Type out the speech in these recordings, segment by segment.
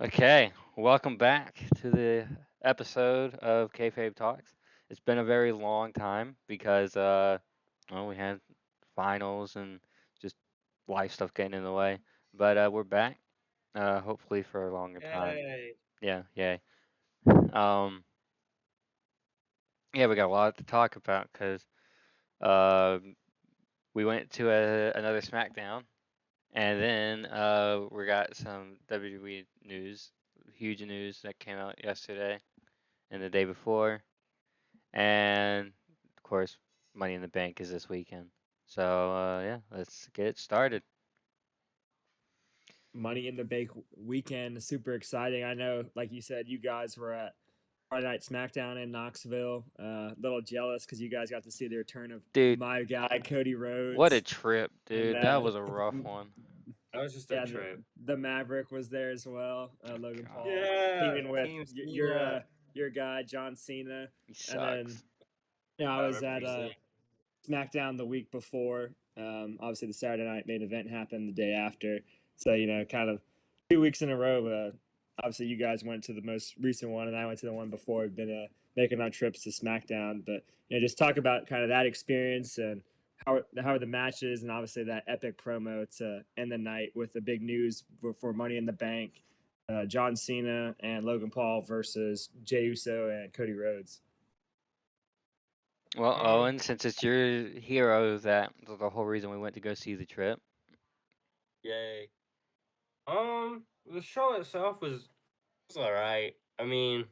Okay, welcome back to the episode of Kayfabe Talks. It's been a very long time because we had finals and just life stuff getting in the way. But we're back, hopefully for a longer time. Yay. Yeah, yay. Um, yeah, we got a lot to talk about because uh, we went to another SmackDown, and then we got some WWE news, huge news that came out yesterday and the day before. And of course, Money in the Bank is this weekend. So yeah, let's get it started. Money in the Bank weekend, super exciting. I know, like you said, you guys were at Friday Night SmackDown in Knoxville. A little jealous because you guys got to see the return of Dude, my guy Cody what a Rhodes, trip, and dude. That was a rough one. That was just a yeah, trip. the Maverick was there as well. Logan God, Paul Yeah, teaming with Team your Cena. your guy John Cena, he and then sucks. I I was at represent. SmackDown the week before. Obviously, the Saturday night main event happened the day after. So, kind of 2 weeks in a row. Obviously, you guys went to the most recent one, and I went to the one before. We've been making our trips to SmackDown. But, just talk about kind of that experience and how are the matches, and obviously that epic promo to end the night with the big news for Money in the Bank. John Cena and Logan Paul versus Jey Uso and Cody Rhodes. Well, Um, Owen, since it's your hero, that was the whole reason we went to go see the trip. Yay. The show itself was all right. I mean,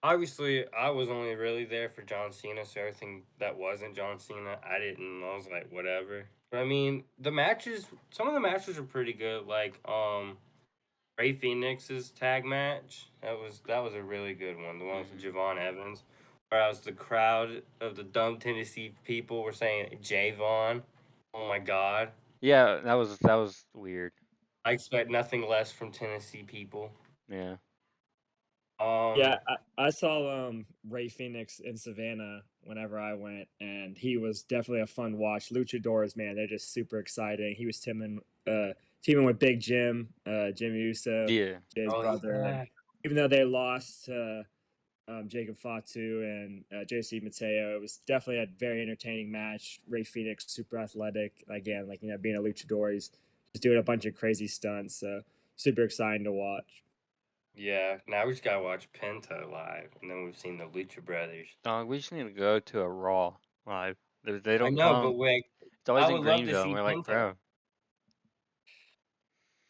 obviously, I was only really there for John Cena, so everything that wasn't John Cena, I didn't. I was like, whatever. But I mean, some of the matches are pretty good. Like, Ray Phoenix's tag match. That was a really good one. The one with Hmm. Javon Evans. Whereas the crowd of the dumb Tennessee people were saying Javon. Oh my god. Yeah, that was weird. I expect nothing less from Tennessee people. Yeah. Um Yeah, I saw Ray Phoenix in Savannah whenever I went, and he was definitely a fun watch. Luchadors, man, they're just super exciting. He was teaming with Big Jim, Jim Uso, Yeah. Jay's oh brother, and yeah. even though they lost to Jacob Fatu and JC Mateo, it was definitely a very entertaining match. Ray Phoenix, super athletic, again, like being a luchador, he's just doing a bunch of crazy stunts. So super exciting to watch. Yeah. Now we just gotta watch Penta live, and then we've seen the Lucha Brothers. Dog, we just need to go to a Raw live. They I don't know, but come. like It's always I in would love to Greenville, and see we're like, Penta. bro.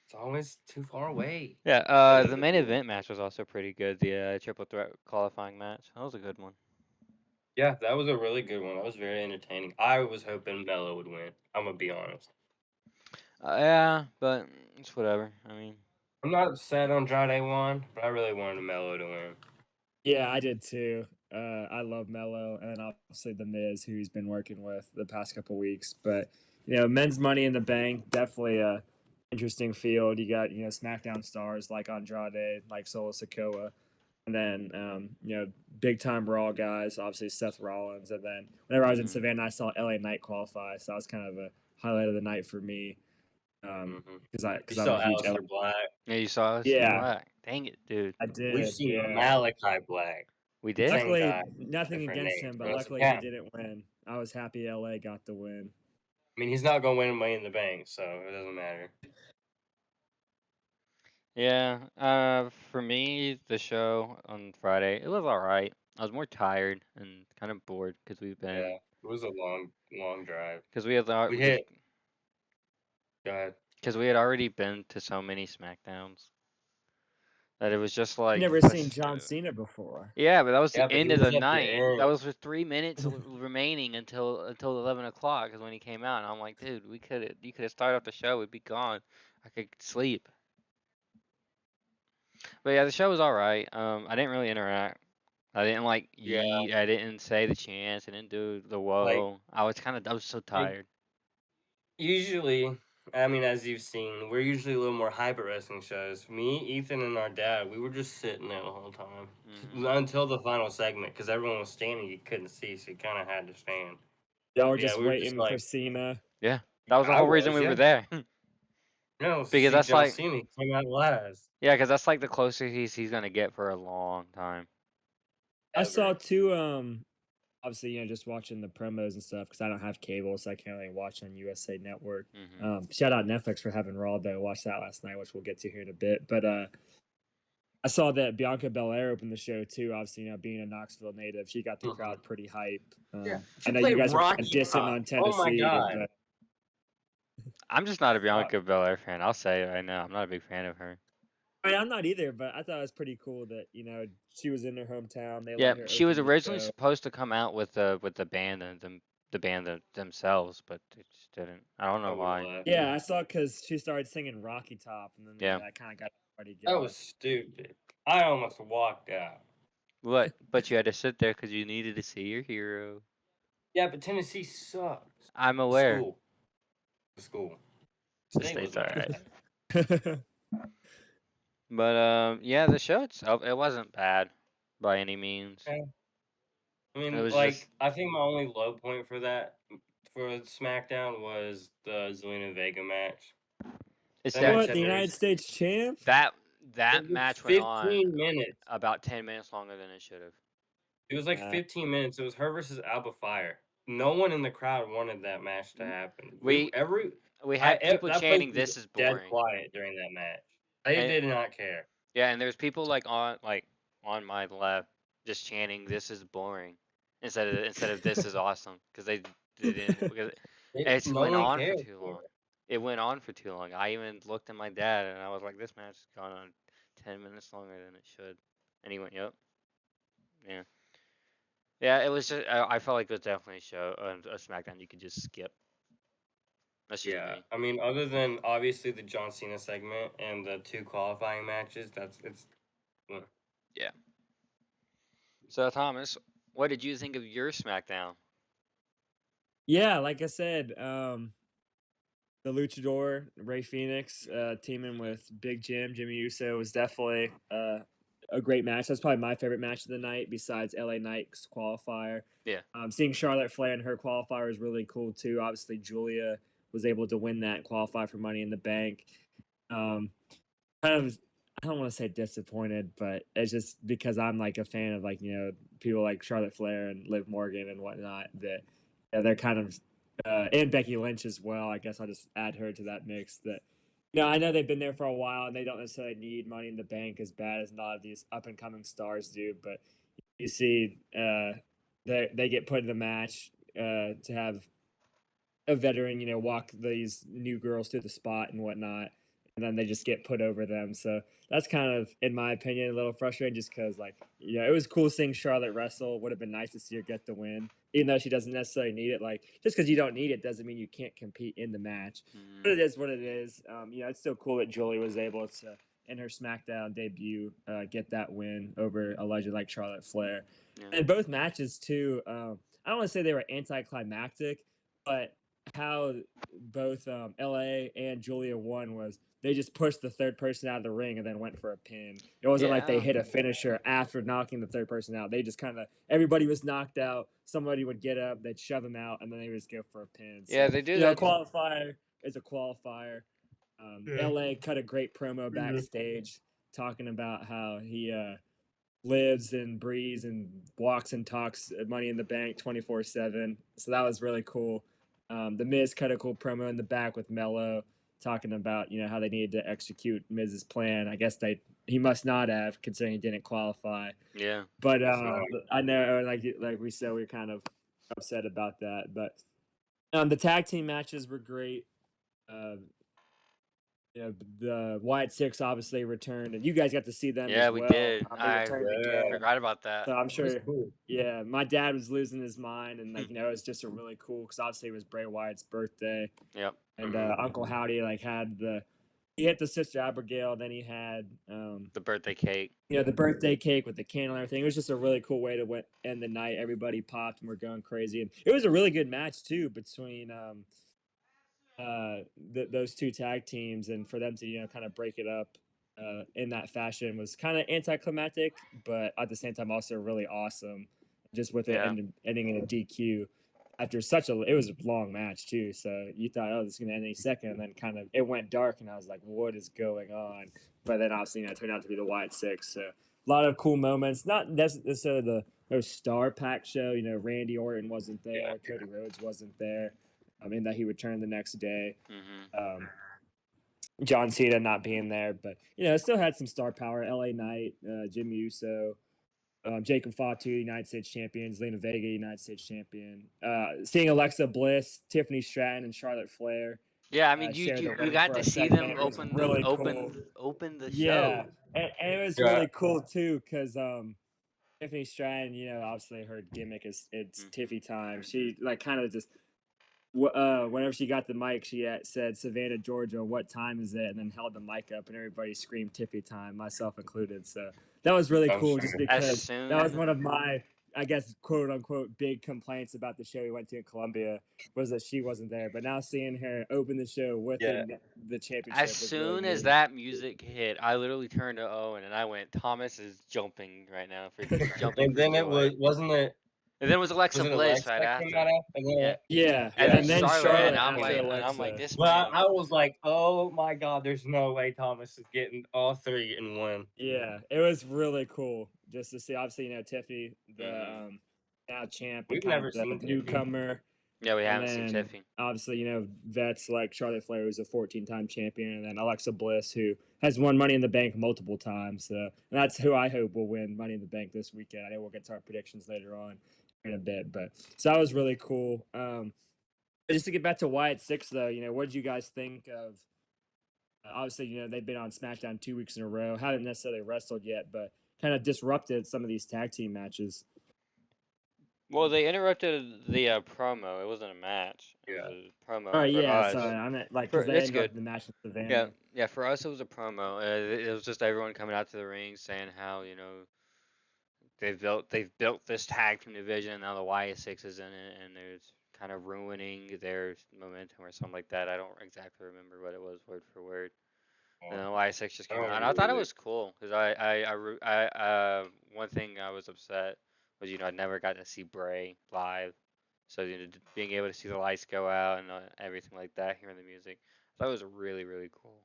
It's always too far away. Yeah, But the main event match was also pretty good. The triple threat qualifying match. That was a good one. yeah, that was a really good one. That was very entertaining. I was hoping Mello would win. I'm gonna be honest. Yeah, but it's whatever. I mean, I'm not sad Andrade won, but I really wanted Mello to win. Yeah, I did too. I love Mello, and then obviously the Miz, who he's been working with the past couple weeks. But men's Money in the Bank, definitely a interesting field. You got SmackDown stars like Andrade, like Solo Sikoa, and then big time Raw guys, obviously Seth Rollins. And then whenever I was in mm, Savannah, I saw LA Knight qualify, so that was kind of a highlight of the night for me. Hmm. Because I You because I'm saw a huge LA. Alistair Black. yeah, you saw us in Yeah, black. Dang it, dude. I We've did. seen Yeah. Malachi Black. We did. Same Luckily, guy, nothing different against name. him, but Russell luckily he Cap. didn't win. I was happy LA got the win. I mean, he's not gonna win Money in the Bank, so it doesn't matter. Yeah. For me, the show on Friday, it was all right. I was more tired and kind of bored because Yeah, it was a long drive. we had We hit. Go ahead. because we had already been to so many Smackdowns that it was just I like, never seen John Cena before. yeah, but that was Yeah, the but he end of was the at the night. That end. was for 3 minutes remaining until 11 o'clock is when he came out. And I'm like, dude, you could have started off the show. We'd be gone. I could sleep. But yeah, the show was all right. I didn't really interact. I didn't like Yeah, yeet. I didn't say the chants. I didn't do the like whoa. I was so like tired. usually. I mean, as you've seen, we're usually a little more hype at wrestling shows. Me, Ethan, and our dad, we were just sitting there the whole time Hmm. until the final segment because everyone was standing. You couldn't see, so you kind of had to stand. Y'all were But yeah, just we were just waiting for like, Cena. Yeah, that was the I whole reason was, we were yeah, there. No, Because see, that's John like, Cena came out last. yeah, because that's like the closest he's gonna get for a long time. I saw Ever. two. Obviously, just watching the promos and stuff because I don't have cable, so I can't really watch on USA Network. Shout out Netflix for having Raw though. Watched that last night, which we'll get to here in a bit. But I saw that Bianca Belair opened the show too. Obviously, being a Knoxville native, she got the crowd pretty hype. Yeah, I she know you played guys are Rocky dissing Top. on Oh my Tennessee, god. but I'm just not a Bianca Belair fan. I'll say it right now. I'm not a big fan of her. I mean, I'm not either. But I thought it was pretty cool that she was in her hometown. They Yeah, let her she was open the originally show. supposed to come out with the band and the band themselves, but they just didn't. I don't know why. Yeah, I saw because she started singing Rocky Top, and then Yeah. that kind of got everybody That going. was stupid. I almost walked out. What? But you had to sit there because you needed to see your hero. Yeah, but Tennessee sucks. I'm aware. School. School. The State was state's my alright. But yeah, the show itself, it wasn't bad by any means. Yeah. I mean, It was like, just I think my only low point for SmackDown was the Zelina Vega match. it's That that match What, had the very United States champ? that It was match went on 15 minutes. about 10 minutes longer than it should have. It was like 15 minutes. It was her versus Alba Fire. No one in the crowd wanted that match to happen. We had people that chanting, place was "This is dead boring." quiet during that match. They And- did not care. Yeah, and there's people on my left just chanting, "This is boring," instead of "This is awesome," because they didn't because it No went one on cared for too long. It went on for too long. I even looked at my dad and I was like, "This match has gone on 10 minutes longer than it should," and he went, "Yep, yeah." Yeah, it was just. I felt like it was definitely a SmackDown you could just skip. That's just Yeah, me. I mean, other than obviously the John Cena segment and the 2 qualifying matches, it's. Yeah. So Thomas, what did you think of your SmackDown? Yeah, like I said, the Luchador Ray Phoenix teaming with Big Jimmy Uso was definitely a great match. That's probably my favorite match of the night, besides LA Knight's qualifier. Yeah. Seeing Charlotte Flair in her qualifier was really cool too. Obviously, Julia was able to win that qualify for Money in the Bank. Kind of, I don't want to say disappointed, but it's just because I'm like a fan of people like Charlotte Flair and Liv Morgan and whatnot that they're kind of and Becky Lynch as well. I guess I'll just add her to that mix. That I know they've been there for a while and they don't necessarily need Money in the Bank as bad as a lot of these up and coming stars do. But you see, they get put in the match to have a veteran, walk these new girls to the spot and whatnot, and then they just get put over them. So that's kind of, in my opinion, a little frustrating, just because it was cool seeing Charlotte wrestle. Would have been nice to see her get the win, even though she doesn't necessarily need it. Like, just because you don't need it doesn't mean you can't compete in the match. But it is what it is. It's still cool that Julie was able to, in her SmackDown debut, get that win over a legend like Charlotte Flair. Yeah. And both matches too. I don't want to say they were anticlimactic, but how both LA and Julia won was they just pushed the third person out of the ring and then went for a pin. It wasn't like they hit a finisher after knocking the third person out. They just kind of, everybody was knocked out. Somebody would get up, they'd shove them out, and then they would just go for a pin. So, Yeah, they do that. Qualifier is a qualifier. LA cut a great promo backstage talking about how he lives and breathes and walks and talks Money in the Bank 24/7. So that was really cool. The Miz cut a cool promo in the back with Mello talking about how they needed to execute Miz's plan. I guess he must not have, considering he didn't qualify. Yeah. But I know, like we said, we are kind of upset about that. But the tag team matches were great. The Wyatt Six obviously returned, and you guys got to see them as well. We did. They returned again. Forgot about that. So I'm sure. Cool. Yeah, my dad was losing his mind, and it was just a really cool because obviously it was Bray Wyatt's birthday. Yep. And Uncle Howdy had he hit the Sister Abigail, then he had the birthday cake. The birthday cake with the candle and everything. It was just a really cool way to end the night. Everybody popped and we're going crazy, and it was a really good match too between those two tag teams, and for them to kind of break it up in that fashion was kind of anticlimactic, but at the same time also really awesome, just with it ending in a DQ. after it was a long match too. So you thought, oh, this is gonna end any second, and then kind of it went dark, and I was like, what is going on? But then obviously, it turned out to be the Wyatt Six. So a lot of cool moments. Not necessarily the most star packed show. Randy Orton wasn't there, Cody Rhodes wasn't there. I mean that he returned the next day. Mm-hmm. John Cena not being there, but it still had some star power. LA Knight, Jimmy Uso, Jacob Fatu, United States champions, Lena Vega, United States champion. Seeing Alexa Bliss, Tiffany Stratton, and Charlotte Flair. Yeah, I mean, Share the you ring got for to a see segment. them It was open really cool. the Yeah, show. and it was Yeah. really cool too because Tiffany Stratton, obviously her gimmick is it's Tiffy time. She kind of just whenever she got the mic, she said Savannah, Georgia, what time is it? And then held the mic up, and everybody screamed Tiffy time, myself included. So that was really cool, just because that was one of my, I guess, quote unquote, big complaints about the show we went to in Columbia, was that she wasn't there. But now seeing her open the show with the championship, As soon as that music hit, I literally turned to Owen and I went, Thomas is jumping right now for jumping. And then wasn't it? And then it was Alexa Bliss right that came after. out after? Yeah, And then Charlotte, after and Alexa. I'm like, this Well, man. I was like, oh my god, there's no way Thomas is getting all three in one. Yeah, it was really cool just to see. Obviously, Tiffy, the now champ, We've and kind never of the seen Tiffy. newcomer. Yeah, we And haven't seen then, Tiffy. obviously, vets like Charlotte Flair, who's a 14-time champion, and then Alexa Bliss, who has won Money in the Bank multiple times. So, and that's who I hope will win Money in the Bank this weekend. I know we'll get to our predictions later on in a bit, but so that was really cool. Just to get back to Wyatt Six, though, what did you guys think of? Obviously, they've been on SmackDown 2 weeks in a row. Haven't necessarily wrestled yet, but kind of disrupted some of these tag team matches. Well, they interrupted the promo. It wasn't a match. It was a promo. Oh, yeah, us. sorry. I meant, because they interrupted the match with Savannah. Yeah, for us, it was a promo. It was just everyone coming out to the ring saying how, they've built this tag team division, and now the Wyatt Six is in it, and there's kind of ruining their momentum or something like that. I don't exactly remember what it was word for word. And then Wyatt Six just came out, and I thought it was cool because one thing I was upset was I never got to see Bray live, so being able to see the lights go out and everything like that, hearing the music, I thought it was really really cool,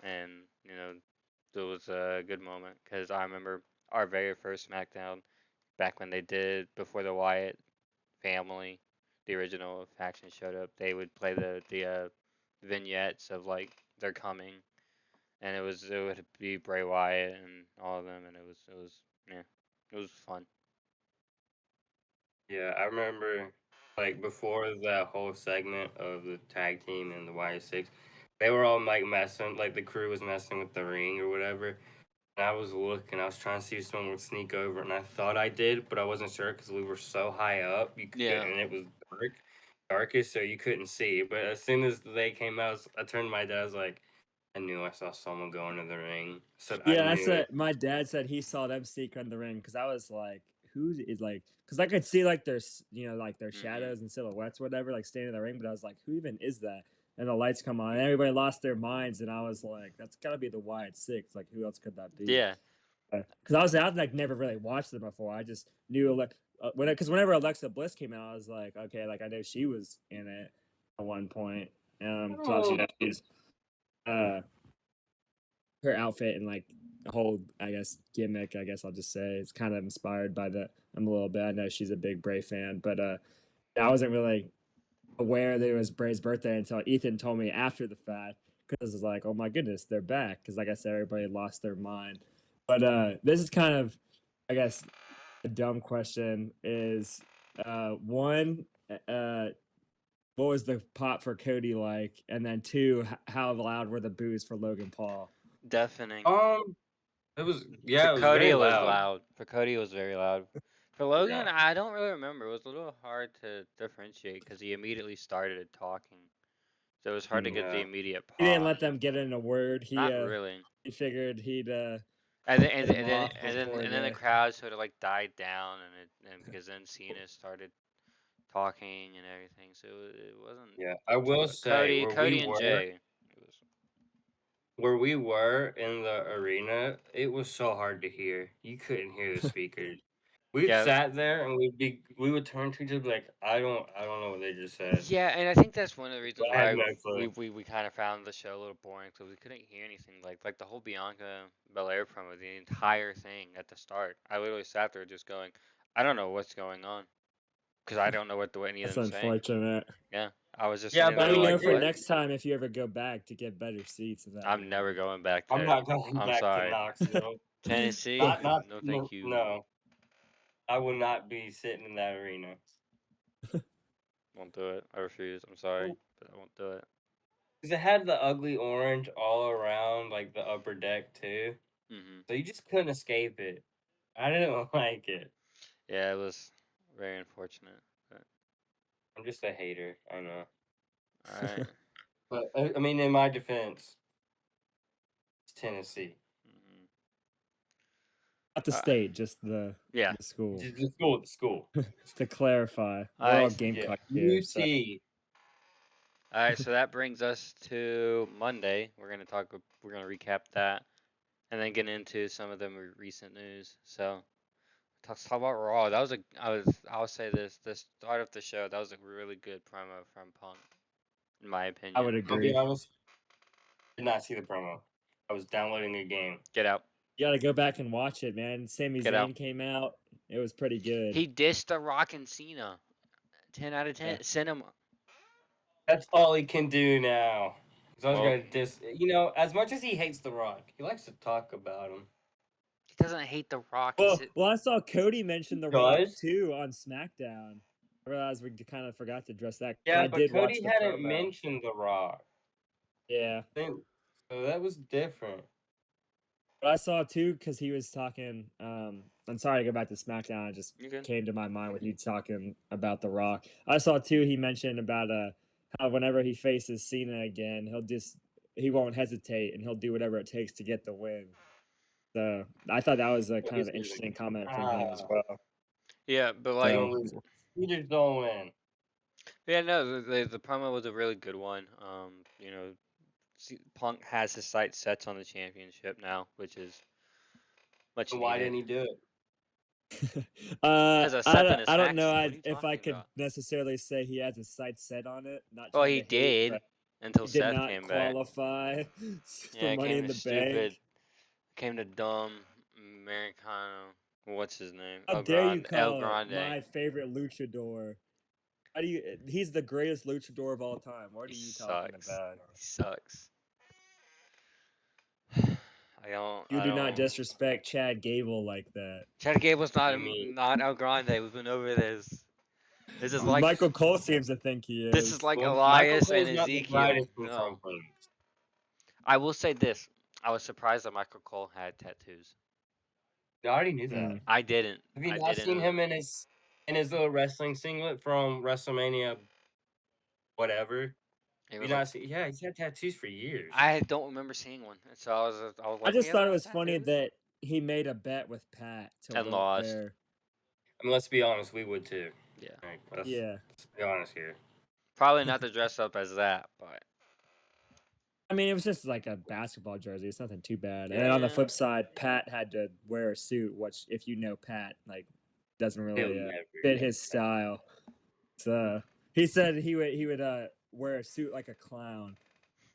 and it was a good moment because I remember our very first SmackDown back when they did before the Wyatt family, the original faction showed up. They would play the vignettes of like they're coming, and it would be Bray Wyatt and all of them, and it was fun. Yeah, I remember before that whole segment of the tag team and the Wyatt Six, they were all messing, the crew was messing with the ring or whatever. And I was looking, I was trying to see if someone would sneak over, and I thought I did, but I wasn't sure because we were so high up, and it was darkest, so you couldn't see. But as soon as they came out, I turned to my dad, I was like, I knew I saw someone go into the ring. That's what my dad said. He saw them sneak on the ring because I was like, who is because I could see their their shadows and silhouettes, whatever, standing in the ring. But I was like, who even is that? And the lights come on, and everybody lost their minds, and I was like, that's gotta be the Wyatt Six. Who else could that be? Yeah. Because I've never really watched them before. I just knew whenever Alexa Bliss came out, I was like, okay, I know she was in it at one point. So obviously she's her outfit and the whole, I guess, gimmick, I guess I'll just say, it's kind of inspired by I'm a little bit. I know she's a big Bray fan, but I wasn't really aware that it was Bray's birthday until Ethan told me after the fact, because it's like, oh my goodness, they're back. Because like I said, everybody lost their mind. But this is kind of, I guess, a dumb question. Is one, what was the pop for Cody like? And then two, how loud were the boos for Logan Paul? Deafening. It was For Cody, very it was loud. loud. For Cody, it was very loud. For Logan, I don't really remember. It was a little hard to differentiate because he immediately started talking, so it was hard to get the immediate pop. He didn't let them get in a word. Not really. He figured he'd. And then the crowd sort of died down, and because then Cena started talking and everything, so it wasn't. Yeah, I will say Cody and Jay. Where we were in the arena, it was so hard to hear. You couldn't hear the speakers. We Yeah. sat there and we would turn to each other and be like, I don't know what they just said. Yeah, and I think that's one of the reasons I have why no clue. we kind of found the show a little boring because we couldn't hear anything. Like the whole Bianca Belair promo, the entire thing at the start. I literally sat there just going, I don't know what's going on because I don't know what any of That's them saying. unfortunate. Yeah, I was just Yeah, sitting but Now there you know like, for what? next time if you ever go back to get better seats. In that I'm never arena. going back I'm there. not going I'm back sorry. to Knoxville. Tennessee? But- not No, thank you. no. I will not be sitting in that arena. Won't do it. I refuse. I'm sorry, but I won't do it. Because it had the ugly orange all around, like the upper deck too. Hmm. So you just couldn't escape it. I didn't like it. Yeah, it was very unfortunate. But, I'm just a hater. I know. all right. But I mean, in my defense, it's Tennessee. Mhm. Not the state, just the Yeah. the school. Just the school. To clarify, we're Alright, all so- Gamecock Yeah. here. UT. So. All right, so that brings us to Monday. We're gonna recap that, and then get into some of the more recent news. So, talk about Raw. That was I'll say this. The start of the show. That was a really good promo from Punk, in my opinion. I would I'll agree. be honest. Did not see the promo. I was downloading a game. Get out. You got to go back and watch it, man. Sami Get Zayn out. came out. It was pretty good. He dissed The Rock and Cena. 10 out of 10. Yeah. Send him. That's all he can do now. So I was Well- gonna you know, as much as he hates The Rock, he likes to talk about him. He doesn't hate The Rock. Well, I saw Cody mention The Rock does? too on SmackDown. I realized we kind of forgot to address that. Yeah, I but did watch Cody the hadn't promo. mentioned The Rock. Yeah, So that was different. but I saw too because he was talking. I'm sorry to go back to SmackDown. It just You good? came to my mind with you talking about The Rock. I saw too. He mentioned about how whenever he faces Cena again, he won't hesitate and he'll do whatever it takes to get the win. So I thought that was a kind of an interesting comment from him as well. Yeah, but You like, don't lose. You just don't win. yeah, no, the promo was a really good one. You know, Punk has his sights set on the championship now, which is much So why needed. didn't he do it? Has a Seth in his I don't know faction. What are you if I talking could about? necessarily say he has his sights set on it. Not Well, trying he to hate, did but until he did Seth not came back. qualify for Yeah, it Money came in to the stupid, Bank. came to dumb Americano. What's his name? How dare you El call Grande. my favorite luchador? How do you? He's the greatest luchador of all time. What are He you talking sucks. about? He sucks. I don't. You I do don't. not disrespect Chad Gable like that. Chad Gable's You mean- not El Grande. We've been over this. This is like Michael Cole seems to think he is. this is like Well, Elias Michael and Cole's not the Ezekiel. brightest in No, some things. I will say this. I was surprised that Michael Cole had tattoos. I already knew that. Mm. I didn't. Have you I not didn't seen know him that. in his little wrestling singlet from WrestleMania? Whatever. He Have was you like, not seen? Yeah, he's had tattoos for years. I don't remember seeing one, and so I was like, I just "He thought it has was funny tattoos?" that he made a bet with Pat to And won't lost. wear. I mean, let's be honest, we would too. Yeah, Like, let's be honest here. probably not to dress up as that, but I mean, it was just like a basketball jersey. It's nothing too bad. And then on the Yeah. flip side, Pat had to wear a suit, which, if you know Pat, like, doesn't He'll really never fit get his that. style. So he said he would wear a suit like a clown,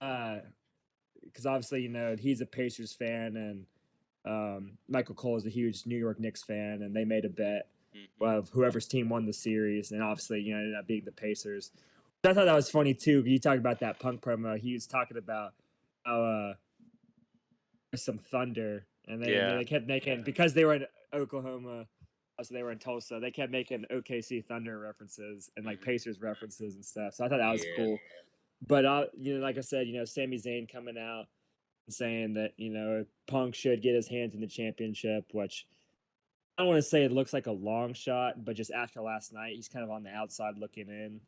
because obviously he's a Pacers fan and Michael Cole is a huge New York Knicks fan, and they made a bet of whoever's team won the series, and obviously it ended up being the Pacers. I thought that was funny too. You talked about that Punk promo. He was talking about how there's some thunder, and they kept making because they were in Oklahoma, so they were in Tulsa. They kept making OKC Thunder references and like Pacers references and stuff. So I thought that was cool. But like I said, Sami Zayn coming out and saying that Punk should get his hands in the championship, which I don't want to say it looks like a long shot, but just after last night, he's kind of on the outside looking in.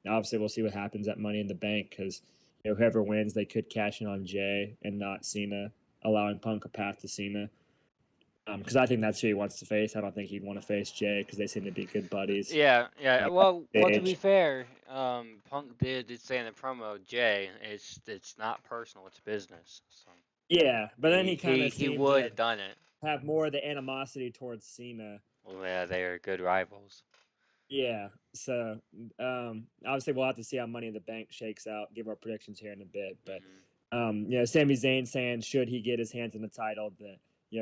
Obviously, we'll see what happens at Money in the Bank because whoever wins, they could cash in on Jay and not Cena, allowing Punk a path to Cena. Because I think that's who he wants to face. I don't think he'd want to face Jay because they seem to be good buddies. Yeah. Well, to be stage. fair, Punk did say in the promo, Jay, it's not personal, it's business. So Yeah, but then he kind of he would have done it. have more of the animosity towards Cena. Well, yeah, they are good rivals. Yeah, so obviously we'll have to see how Money in the Bank shakes out. Give our predictions here in a bit, but Sami Zayn saying should he get his hands on the title that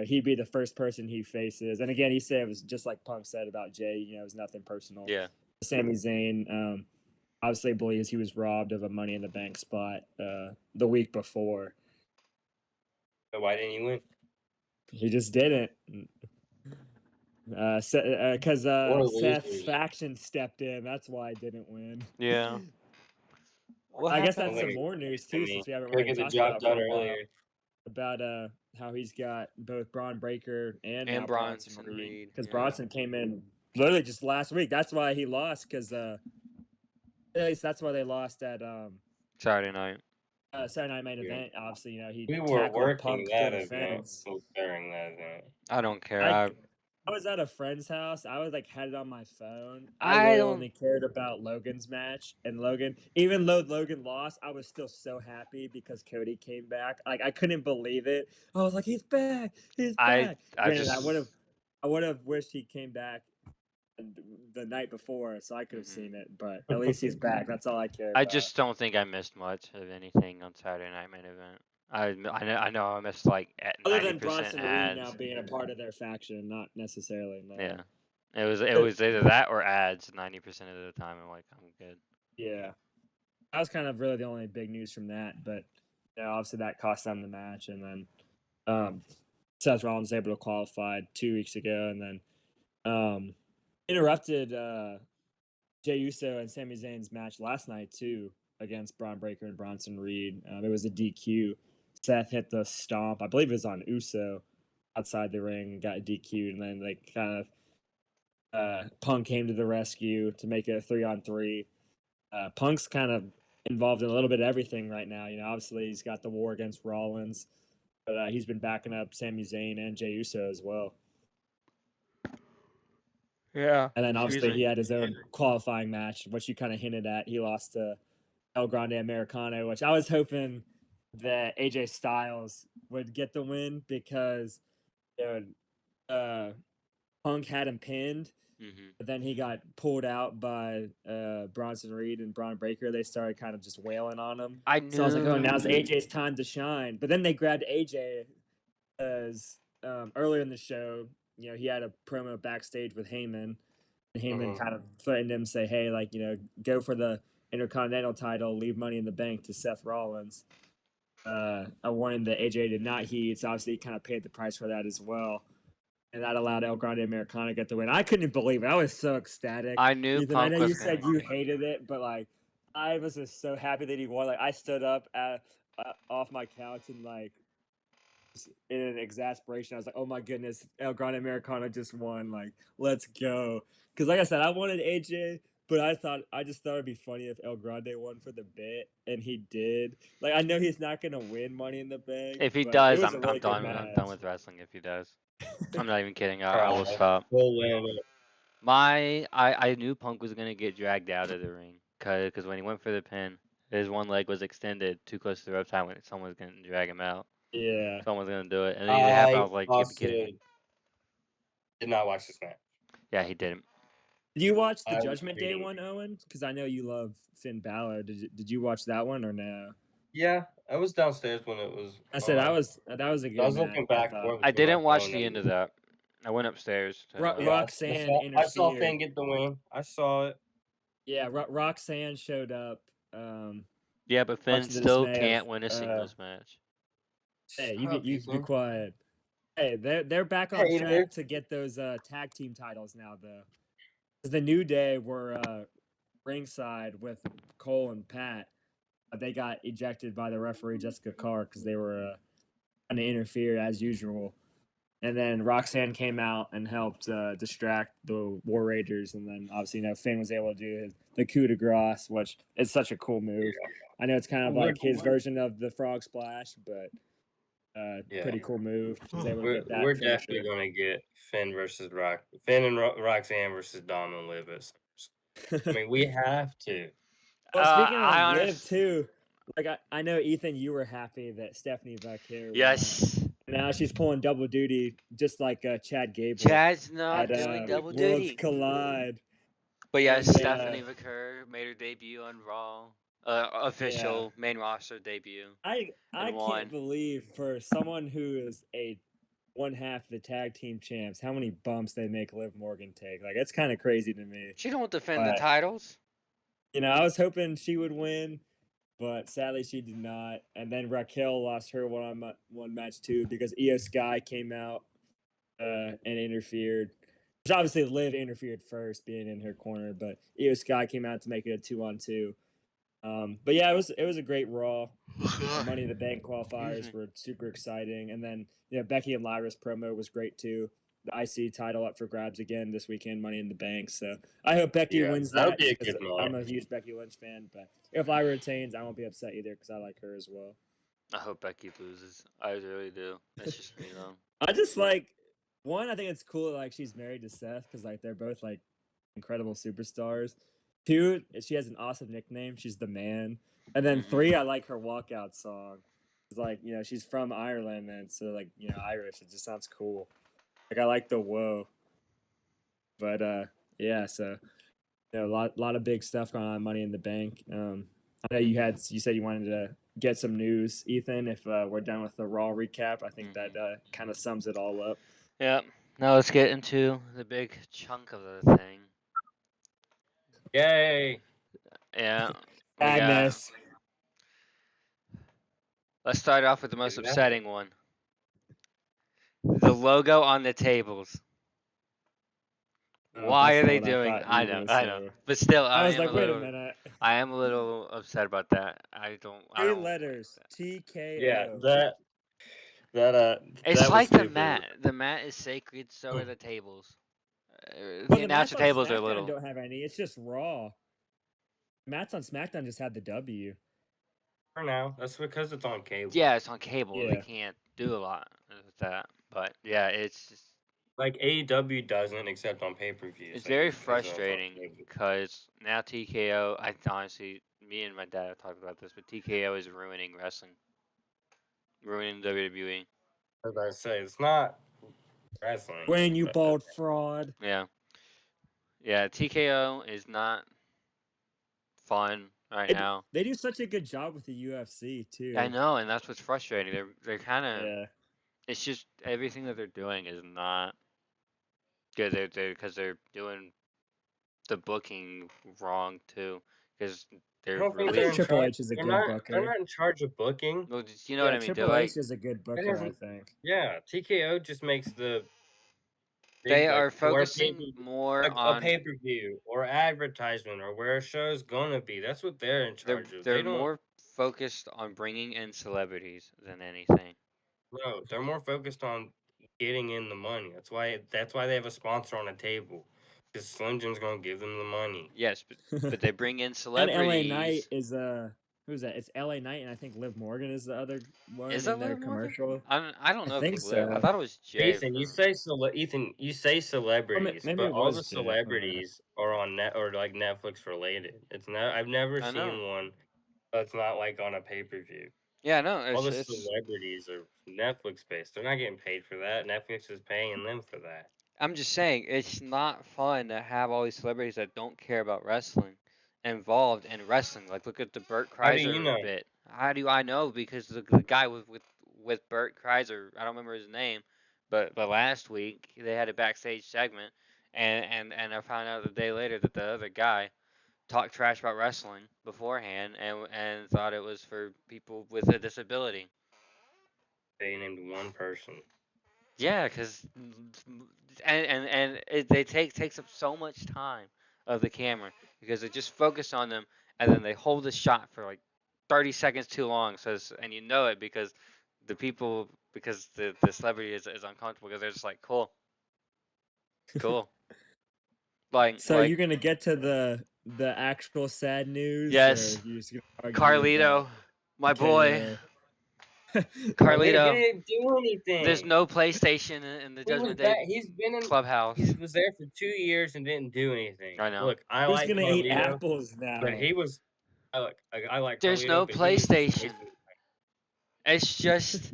he'd be the first person he faces, and again he said it was just like Punk said about Jay. It was nothing personal. Yeah. Sami Zayn obviously believes he was robbed of a Money in the Bank spot the week before. So why didn't you win? He just didn't. Because Seth's faction stepped in. That's why I didn't win. Yeah. I guess that's some more news too, since we haven't really talked about for a while. About how he's got both Braun Breaker and now Bronson Reed. Because Bronson came in literally just last week. That's why he lost. Because at least that's why they lost at Saturday night. Saturday night main event. Obviously, he we were working Punk that event during that event. I don't care. I was at a friend's house. I was had it on my phone. I really only cared about Logan's match, and Logan. Even though Logan lost, I was still so happy because Cody came back. I couldn't believe it. I was like, he's back. He's back. I would have wished he came back the night before so I could have seen it. But at least he's back. That's all I care about. I just don't think I missed much of anything on Saturday night main event. I know I missed like at 90% other than Bronson ads. Reed now being a part of their faction, not necessarily. No. Yeah, it was either that or ads 90% of the time. I'm like, I'm good. Yeah, that was kind of really the only big news from that. But obviously that cost them the match, and then Seth Rollins was able to qualify 2 weeks ago, and then interrupted Jey Uso and Sami Zayn's match last night too against Braun Breaker and Bronson Reed. It was a DQ. Seth hit the stomp. I believe it was on Uso outside the ring, got DQ'd, and then they kind of Punk came to the rescue to make it a 3-on-3. Punk's kind of involved in a little bit of everything right now. Obviously he's got the war against Rollins, but he's been backing up Sami Zayn and Jey Uso as well. Yeah. And then obviously he had his own qualifying match, which you kind of hinted at. He lost to El Grande Americano, which I was hoping that AJ Styles would get the win because Punk had him pinned, but then he got pulled out by Bronson Reed and Braun Breaker. They started kind of just wailing on him. So I was like, oh, now's AJ's time to shine. But then they grabbed AJ as earlier in the show, he had a promo backstage with Heyman, and Heyman kind of threatened him, say, hey, go for the Intercontinental title, leave Money in the Bank to Seth Rollins. A warning that AJ did not heed, so obviously he kind of paid the price for that as well. And that allowed El Grande Americano to get the win. I couldn't believe it. I was so ecstatic. I knew Ethan, Punk I know was you said you hated it, but I was just so happy that he won. I stood up off my couch and in an exasperation, I was like, "Oh my goodness, El Grande Americano just won! Let's go!" Because, like I said, I wanted AJ, but I just thought it'd be funny if El Grande won for the bit, and he did. I know he's not gonna win Money in the Bank. If he does, I'm done. I'm done with wrestling. If he does, I'm not even kidding. I will stop. I knew Punk was gonna get dragged out of the ring because when he went for the pin, his one leg was extended too close to the rope time when someone was gonna drag him out. Yeah. Someone's gonna do it, and then it happened. I was like, "You kidding me?" Did not watch this match. Yeah, he didn't. Did you watch the Judgment Day one, Owen? Because I know you love Finn Balor. Did you watch that one or no? Yeah, I was downstairs when it was. I said that was a good. I was looking back. I didn't watch the end of that. I went upstairs. Roxanne interfered. I saw Finn get the win. I saw it. Yeah, Roxanne showed up. Yeah, but Finn still can't win a singles match. Hey, you be quiet. Hey, they're back on track to get those tag team titles now, though. The New Day were ringside with Cole and Pat. They got ejected by the referee Jessica Carr because they were going to interfere as usual. And then Roxanne came out and helped distract the War Raiders. And then obviously, Finn was able to do the coup de grace, which is such a cool move. Yeah. I know it's kind of like his version of the frog splash, but pretty cool move. We're definitely going to get Finn and Roxanne versus Dom and Liv. I mean, we have to. Well, speaking of Liv too, I know Ethan, you were happy that Stephanie Vaquer yes, won. Now she's pulling double duty, just like Chad Gable Chad's not at doing double Worlds duty. Collide. But yeah, And they, Stephanie McCurr made her debut on Raw. Official main roster debut. I and won. can't believe for someone who is a one half of the tag team champs, how many bumps they make Liv Morgan take. Like, it's kind of crazy to me. She don't defend the But, titles. you know, I was hoping she would win, but sadly she did not. And then Raquel lost her one match too because Io Sky came out and interfered. Which obviously Liv interfered first, being in her corner, but Io Sky came out to make it a 2-on-2. But yeah, it was a great Raw. Money in the Bank qualifiers were super exciting, and then Becky and Lyra's promo was great too. The IC title up for grabs again this weekend, Money in the Bank. So I hope Becky wins that'll that be a because good I'm match. a huge Becky Lynch fan. But if Lyra retains, I won't be upset either because I like her as well. I hope Becky loses. I really do. That's just me though. I just like one. I think it's cool that, like, she's married to Seth because like they're both like incredible superstars. Two, she has an awesome nickname. She's the man. And then three, I like her walkout song. It's like, she's from Ireland, and so like, Irish. It just sounds cool. Like, I like the whoa. But yeah, so a lot of big stuff going on, Money in the Bank. I know you said you wanted to get some news, Ethan. If we're done with the Raw recap, I think that kind of sums it all up. Yeah. Now let's get into the big chunk of the thing. Yay! Yeah. Madness. Let's start off with the most upsetting one. The logo on the tables. Why are they doing? I know. But still, I was like, wait a minute. I am a little upset about that. I don't. Three letters. TKO. Yeah, It's like the mat. The mat is sacred. So are the tables. Well, the announcer tables are little. Don't have any. It's just Raw. Mats on SmackDown just had the W. For now, that's because it's on cable. Yeah, it's on cable. Yeah. They can't do a lot with that. But yeah, it's just like AEW doesn't except on pay-per-view. It's very frustrating because now TKO. I honestly, me and my dad have talked about this, but TKO is ruining wrestling, ruining WWE. I was about to say it's not wrestling. When you bald fraud. Yeah. Yeah, TKO is not fun now. They do such a good job with the UFC too. I know, and that's what's frustrating. They're kind of. Yeah. It's just everything that they're doing is not good. Because they're doing the booking wrong too. Because they're I think Triple H is a good booker. They're not in charge of booking. Well, you know what I mean? Triple H is a good booker, I think. Yeah, TKO just makes the. They are focusing more on a pay-per-view or advertisement or where a show's gonna be. That's what they're in charge of. They're more focused on bringing in celebrities than anything. No, they're more focused on getting in the money. That's why they have a sponsor on the table. Because Slim Jim's gonna give them the money. Yes, but they bring in celebrities. And LA Knight is who's that? It's LA Knight, and I think Liv Morgan is the other one in their commercial. I don't know. I think so. I thought it was Jay. Ethan, you say celebrities, but all the celebrities are on net or like Netflix related. I've never seen one that's not like on a pay-per-view. Yeah, no. All the celebrities are Netflix based. They're not getting paid for that. Netflix is paying them for that. I'm just saying, it's not fun to have all these celebrities that don't care about wrestling involved in wrestling. Like, look at the Bert Kreischer bit. How do I know? Because the guy with Bert Kreischer, I don't remember his name, but last week they had a backstage segment, and I found out a day later that the other guy talked trash about wrestling beforehand and thought it was for people with a disability. They named one person. Yeah, because they takes up so much time of the camera because they just focus on them and then they hold the shot for like 30 seconds too long. And you know it because the celebrity is uncomfortable because they're just like cool. So you're gonna get to the actual sad news? Yes. Carlito, my boy. Carlito. He didn't do anything. There's no PlayStation in the Judgment Day clubhouse. He was there for 2 years and didn't do anything. I know. Look, He's like gonna eat apples now. But he was. I like. There's Carlito, no PlayStation. It's just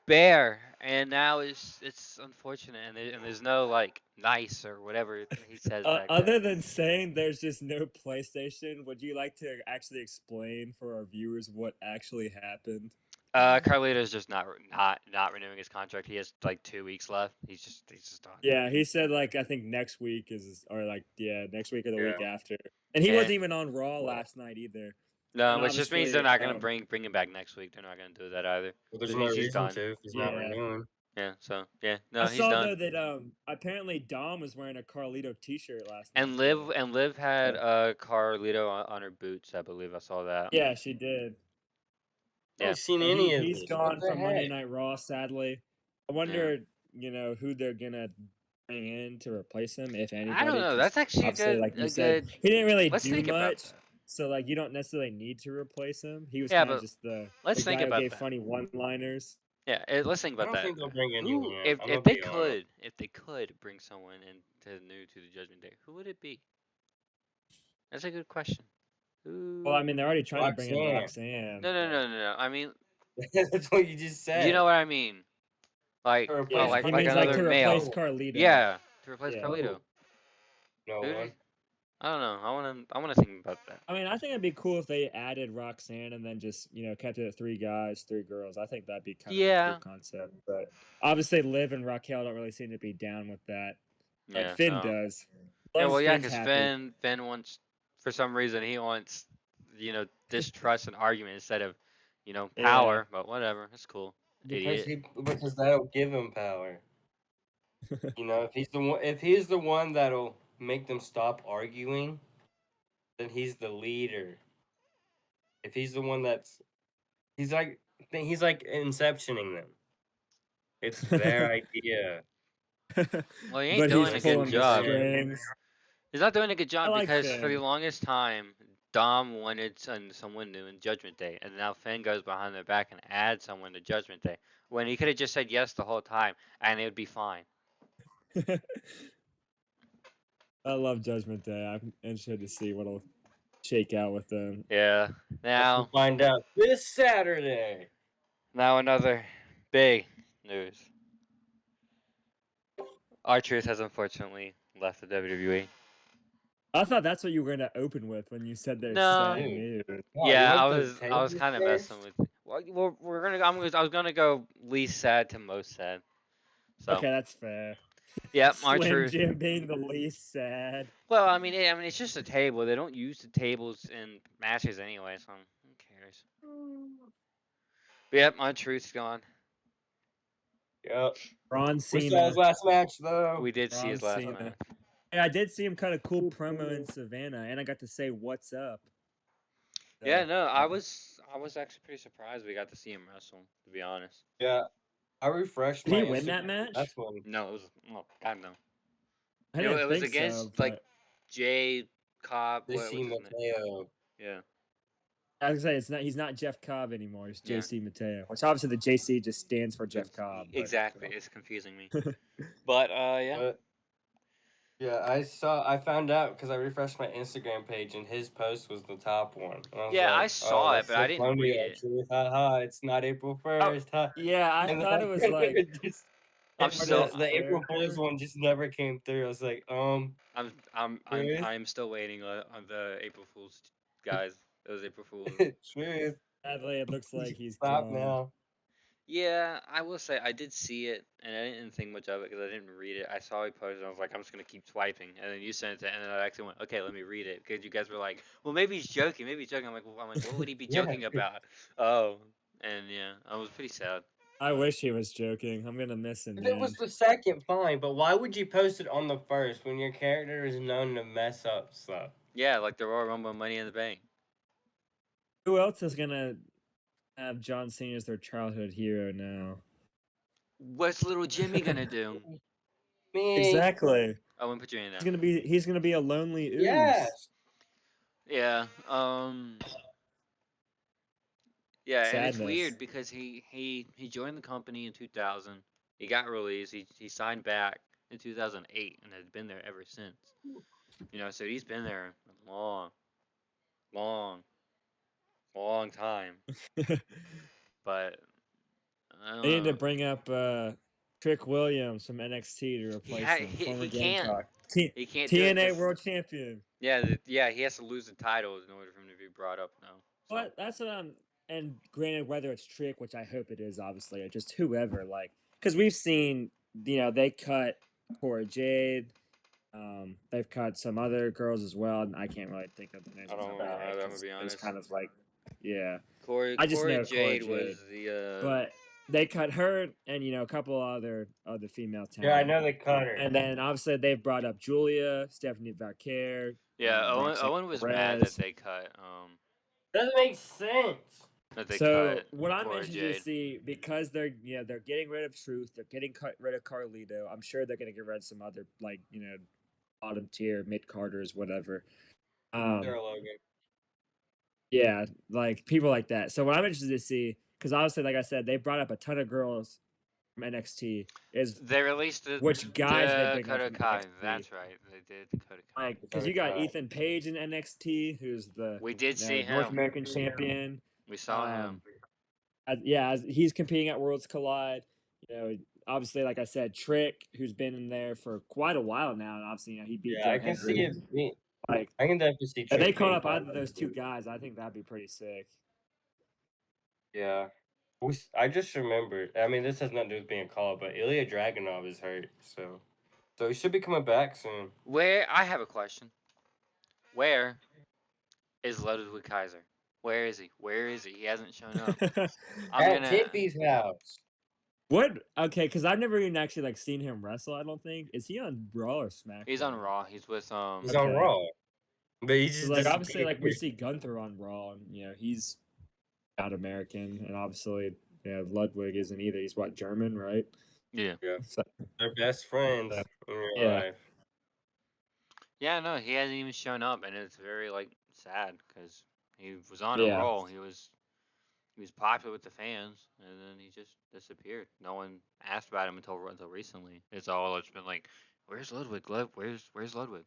Bear and now it's unfortunate, and there's no like nice or whatever he says back Other then. than saying there's just no PlayStation, would you like to actually explain for our viewers what actually happened? Carlito's just not renewing his contract. He has like 2 weeks left. He's just done. Yeah, he said like I think next week is or like next week or the week Yeah. after, and he Yeah. wasn't even on Raw last night either. No, And which just means they're obviously, not gonna bring him back next week. They're not gonna do that either. Well, there's Just no means he's reason done. to if he's not Yeah. renewing. Yeah. So yeah, I no, he's saw done. though that apparently Dom was wearing a Carlito T-shirt last And night. Liv had Carlito on her boots. I believe I saw that. Yeah, she did. I Yeah. haven't seen But any of he's this. gone What the from Monday heck? Night Raw. Sadly, I wonder, who they're gonna bring in to replace him, if anybody. I don't know. 'cause That's actually obviously, like you a said, good. he didn't really Let's do think about much. that. So like, you don't necessarily need to replace him. He was Yeah, kind of but just the let's think guy who about gave that. funny one-liners. Yeah, let's think I about don't that. think they'll bring Who, anyone. if I'm gonna they be honest. if they could bring someone into new to the Judgment Day, who would it be? That's a good question. Who? Well, I mean, they're already trying to bring in Roxanne. Roxanne. No. I mean, That's what you just said. you know what I mean? Like, To oh, replace like He like means like another to male. replace Carlito. Yeah, to replace Yeah. Carlito. No Who one. I don't know. I wanna think about that. I mean, I think it'd be cool if they added Roxanne and then just kept it at 3 guys, 3 girls. I think that'd be kind of a Yeah. cool concept. But obviously, Liv and Raquel don't really seem to be down with that. But Yeah. Finn No. does. Yeah. Long Well, as yeah, Finn's because happy. Finn wants, for some reason, he wants, distrust and argument instead of, power. But whatever, it's cool. Because Idiot. because that'll give him power. If he's the one that'll make them stop arguing, then he's the leader. If he's the one he's like inceptioning them. It's their idea. Well, he ain't But he's doing a good pulling the job. strings. He's not doing a good I job like because for the Finn. longest time, Dom wanted someone new in Judgment Day, and now Finn goes behind their back and adds someone to Judgment Day when he could have just said yes the whole time and it would be fine. I love Judgment Day. I'm interested to see what'll shake out with them. Yeah. We'll find out this Saturday. Now another big news. R-Truth has unfortunately left the WWE. I thought that's what you were going to open with when you said there's No. sad news. Yeah, I was kind of messing with. Well, I was gonna go least sad to most sad. So. Okay, that's fair. Yep, Slim R-Truth. Jim being the least sad. Well, I mean, it's just a table. They don't use the tables in matches anyway, so who cares? But yep, R-Truth's gone. Yep. Ron We Cena. saw his last match though. We did see Ron his last Cena. match. Yeah, I did see him cut a cool promo in Savannah, and I got to say what's up. So, Yeah, no, I was actually pretty surprised we got to see him wrestle. To be honest. Yeah. I refreshed Did my he win that Instagram. match? That's one. No, it was God no. I didn't It was think against so, like but Jay Cobb. What was JC his name? Mateo. Yeah. I was gonna say he's not Jeff Cobb anymore. He's Yeah. JC Mateo, which obviously the JC just stands for Jeff Cobb. But, Exactly, it's confusing me. But yeah. But, yeah, I found out because I refreshed my Instagram page and his post was the top one. Yeah, I saw it, but I didn't read it. Haha, it's not April 1st. Huh? Yeah, I And thought it was like I'm the, still- the April Fools one just never came through. I was like, I'm still waiting on the April Fools guys. Those April Fools. truth. sadly it looks like he's Stop gone. now. Yeah, I will say I did see it, and I didn't think much of it because I didn't read it. I saw he posted, and I was like, I'm just gonna keep swiping, and then you sent it, and then I actually went, okay, let me read it, because you guys were like, well, maybe he's joking, maybe he's joking. I'm like, what would he be Yeah. joking about? Oh, and yeah, I was pretty sad. I wish he was joking. I'm gonna miss him. If it was the second, fine, but why would you post it on the first when your character is known to mess up stuff? Yeah, like the Royal Rumble Money in the Bank. Who else is gonna have John Cena as their childhood hero now? What's little Jimmy gonna do? Me. Exactly. I wouldn't put you in He's there. gonna be a lonely ooze. Yes. Yeah. Yeah, and it's Sadness. weird because he joined the company in 2000. He got released. He signed back in 2008 and has been there ever since. So he's been there a long time. But I They need to bring up Trick Williams from NXT to replace him, former he can't. Gamecock, He can't do it TNA 'cause- World Champion. yeah, he has to lose the title in order for him to be brought up now. So. But that's what I'm. And granted, whether it's Trick, which I hope it is, obviously, or just whoever, like, because we've seen, they cut Cora Jade. They've cut some other girls as well, and I can't really think of the names. I don't know. I'm gonna be honest. It's kind of like, yeah. Corey, I just Cora know Cora Jade was the. But they cut her, and a couple other female talent. Yeah, I know they cut her. And then obviously they've brought up Julia, Stephanie Valquer. Yeah, Roxanne Owen was Perez. mad that they cut. Doesn't make sense. That they So cut what I'm Cora interested to Jade. see, because they're getting rid of Truth, they're getting rid of Carlito. I'm sure they're gonna get rid of some other bottom tier mid carders, whatever. Sarah Logan. Yeah, like people like that. So what I'm interested to see, because obviously, like I said, they brought up a ton of girls from NXT. They released which guys they bring Dakota up from Kai. NXT. That's right. They did Dakota Kai. Like, because you got Ethan Page in NXT, who's the We did see him. North American champion. We saw him. As he's competing at Worlds Collide. Obviously, like I said, Trick, who's been in there for quite a while now, and obviously, he beat Joe I can Hendry. see it. Like, I can definitely see. If they caught up either of those two guys, I think that'd be pretty sick. Yeah. I just remembered. I mean, this has nothing to do with being called, but Ilya Dragunov is hurt, so he should be coming back soon. I have a question. Where is Ludwig Kaiser? Where is he? Where is he? He hasn't shown up. At Tippy's house. What? Okay, because I've never even actually seen him wrestle. I don't think. Is he on Raw or SmackDown? He's on Raw. He's with He's on Raw. But he's just obviously we see Gunther on Raw, and he's not American, and obviously Ludwig isn't either. He's German, right? Yeah. So, they're best friends in real life. Yeah, no, he hasn't even shown up, and it's very sad because he was on a roll. He was popular with the fans, and then he just disappeared. No one asked about him until recently. It's been like, where's Ludwig? Where's Ludwig?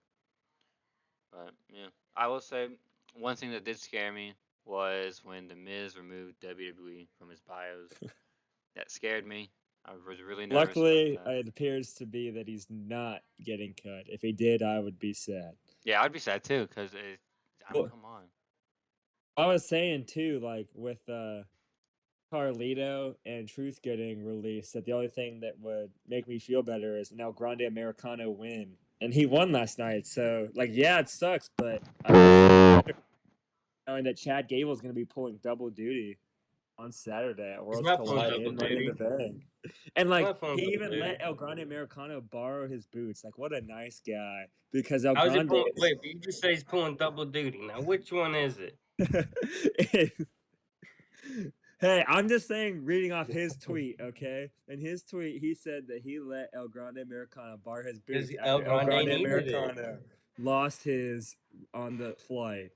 But yeah, I will say one thing that did scare me was when The Miz removed WWE from his bios. That scared me. I was really nervous. Luckily, it appears to be that he's not getting cut. If he did, I would be sad. Yeah, I'd be sad too, because come on. I was saying too, with Carlito and Truth getting released, that the only thing that would make me feel better is an El Grande Americano win. And he won last night, so it sucks, but knowing that Chad Gable's going to be pulling double duty on Saturday at Worlds Collide and Money in the Bank. And he even let El Grande Americano borrow his boots. What a nice guy. Because El Grande. Wait, you just say he's pulling double duty. Now, which one is it? Hey, I'm just saying, reading off his tweet, okay? In his tweet, he said that he let El Grande Americano borrow his boots after El Grande Americano lost his on the flight.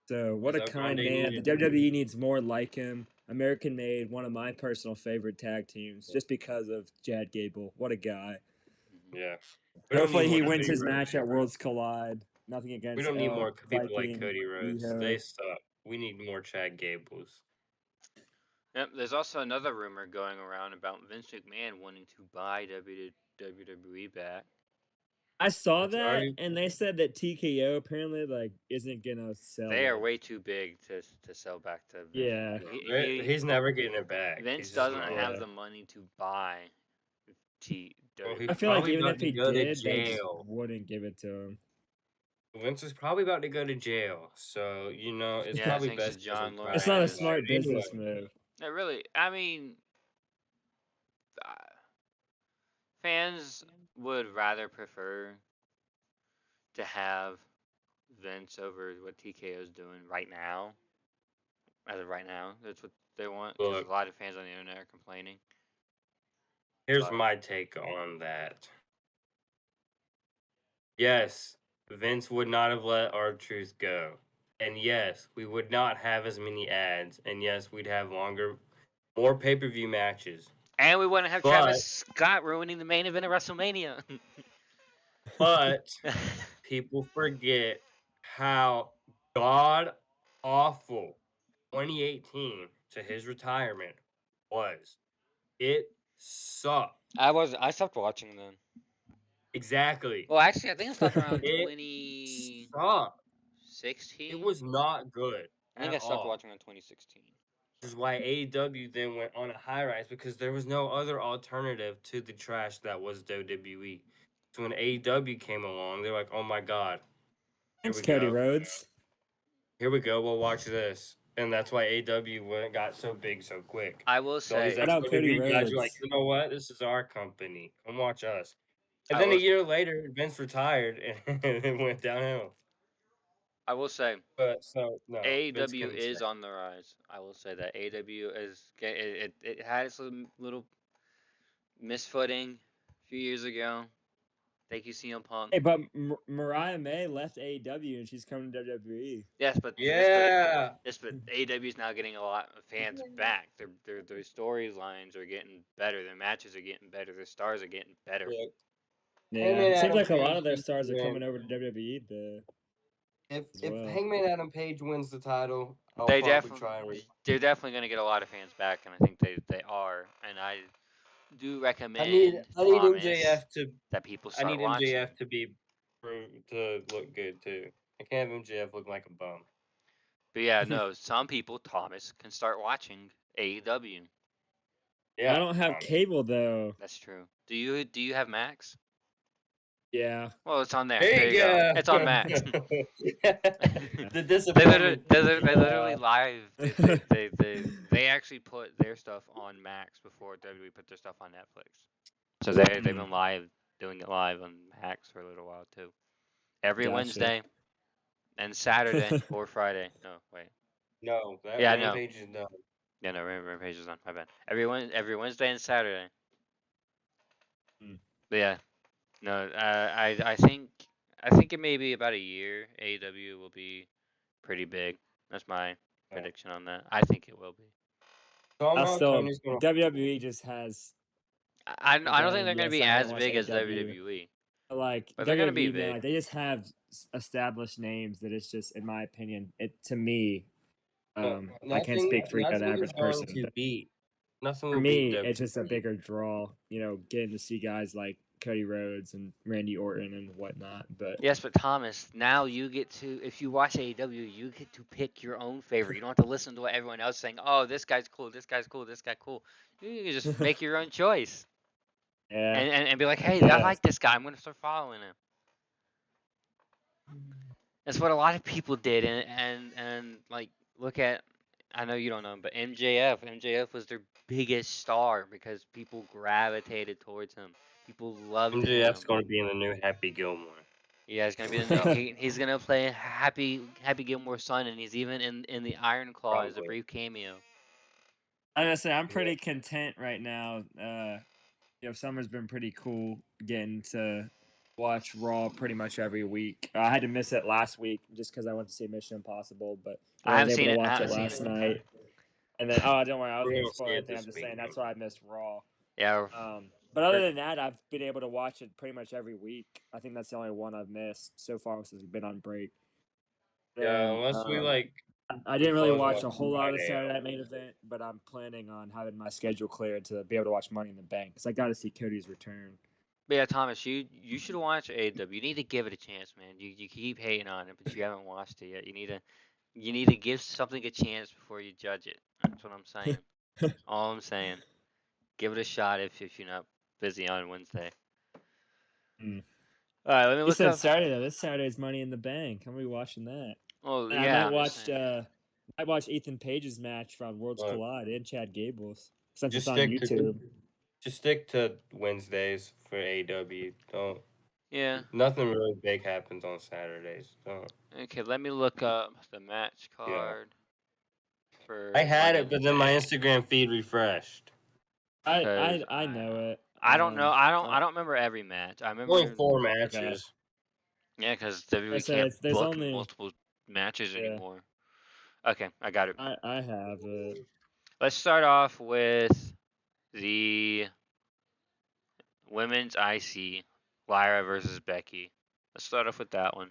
So, what a kind man. The WWE needs more like him. American Made, one of my personal favorite tag teams, just because of Chad Gable. What a guy. Yeah. Hopefully he wins his match at Worlds Collide. Nothing against. We don't need more people like Cody Rhodes. They suck. We need more Chad Gables. Yep. There's also another rumor going around about Vince McMahon wanting to buy WWE back. I saw that, and they said that TKO apparently isn't gonna sell. They are way too big to sell back to. Yeah, he's never getting it back. Vince doesn't have the money to buy I feel like even if he did, they just wouldn't give it to him. Vince is probably about to go to jail, so it's probably best. John Lawrence. It's not a smart business move. It really, I mean, fans would rather prefer to have Vince over what TKO is doing right now. As of right now, that's what they want. There's a lot of fans on the internet are complaining. Here's my take on that. Yes, Vince would not have let R-Truth go. And yes, we would not have as many ads. And yes, we'd have more pay-per-view matches. And we wouldn't have Travis Scott ruining the main event of WrestleMania. But people forget how god-awful 2018 to his retirement was. It sucked. I stopped watching then. Exactly. Well, actually, I think I stopped around It 2016. sucked. It was not good I think at I stopped all. watching in 2016. This is why AEW then went on a high rise because there was no other alternative to the trash that was WWE. So when AEW came along, they're like, "Oh my god, here Thanks, we Cody go, Rhodes. here we go. We'll watch this." And that's why AEW got so big so quick. I will All these say, Shout out Cody ex-WWE guys are like, Rhodes. "You know what? This is our company. Come watch us." And I then a will, year later, Vince retired, and it went downhill. I will say, But so no, Vince AEW couldn't is stay. on the rise. I will say that AEW it had some little misfooting a few years ago. Thank you, CM Punk. Hey, but Mariah May left AEW and she's coming to WWE. Yes, but Yeah. AEW is now getting a lot of fans back. Their storylines are getting better. Their matches are getting better. Their stars are getting better. Yeah. Yeah, Hangman it seems Adam like a lot Page of their needs to stars are win. coming over to WWE. If as well. Hangman Adam Page wins the title, I'll They probably try and they're definitely going to get a lot of fans back, and I think they are. And I do I recommend need Thomas MJF to that people I start need watching. MJF to look good too. I can't have MJF look like a bum. But yeah, no, some people, Thomas, can start watching AEW. Yeah, I don't have Thomas. cable though. That's true. Do you have Max? Yeah. Well, it's on there. There you go. It's on Max. The they disappointment. literally live. They actually put their stuff on Max before WWE put their stuff on Netflix. So they've been live doing it live on Max for a little while too. Every Gotcha. Wednesday and Saturday or Friday. No, wait. No, that Yeah, no. Rampage is done. Yeah, no, Rampage is on. My bad. Every Wednesday and Saturday. Mm. But yeah, no. I think in maybe about a year, AEW will be pretty big. That's my prediction on that. I think it will be. Somehow Still, Tony's gonna. WWE just has. I don't think they're going to Yes, be I haven't as watched big as AEW. WWE, Like but they're going to be WWE, man, big. like they just have established names that it's just, in my opinion, it to me. I can't speak for the Nothing is average going person. to But beat. Nothing for will beat me, WWE. it's just a bigger draw. Getting to see guys like Cody Rhodes and Randy Orton and whatnot. But Yes, but Thomas, now you get to, if you watch AEW, you get to pick your own favorite. You don't have to listen to what everyone else is saying. Oh, this guy's cool. This guy's cool. This guy cool. You can just make your own choice yeah, and be like, hey, I yeah. like this guy. I'm going to start following him. That's what a lot of people did, and like look at. I know you don't know him, but MJF. MJF was their biggest star because people gravitated towards him. People loved him. MJF's going to be in the new Happy Gilmore. Yeah, he's gonna be he's gonna play Happy Gilmore's son, and he's even in the Iron Claw as a Probably. brief cameo. I gotta say, I'm pretty content right now. Summer's been pretty cool getting to watch Raw pretty much every week. I had to miss it last week just because I went to see Mission Impossible, but I I was haven't able seen to it. watch it last night. And then, don't worry, I We're wasn't gonna gonna spoil see it anything. I'm this just week, saying that's though. why I missed Raw. Yeah. But other than that, I've been able to watch it pretty much every week. I think that's the only one I've missed so far since we've been on break. Yeah, And, unless we like. I didn't really close watch on a whole lot of the Friday. Saturday Night Main Event, but I'm planning on having my schedule cleared to be able to watch Money in the Bank because I got to see Cody's return. But yeah, Thomas, you should watch AEW. You need to give it a chance, man. You keep hating on it, but you haven't watched it yet. You need to give something a chance before you judge it. That's what I'm saying. All I'm saying. Give it a shot if you're not busy on Wednesday. Mm. All right, let me You look said up. Saturday though. This Saturday's Money in the Bank. I'm gonna be watching that. Oh And yeah, I I'm just saying. might watch Ethan Page's match from Worlds Look. Collide and Chad Gable's since Just it's on stick YouTube. Just stick to Wednesdays for AEW. Don't. Yeah. Nothing really big happens on Saturdays. Don't. Okay, let me look up the match card for. I had Money it, in the but then my Bank. Instagram feed refreshed. I 'Cause know it. I don't know. I don't remember every match. I remember. Only 4 matches. Yeah, because WWE said can't there's book only- multiple matches Yeah. anymore. Okay, I got it. I have it. Let's start off with the women's IC, Lyra versus Becky. Let's start off with that one.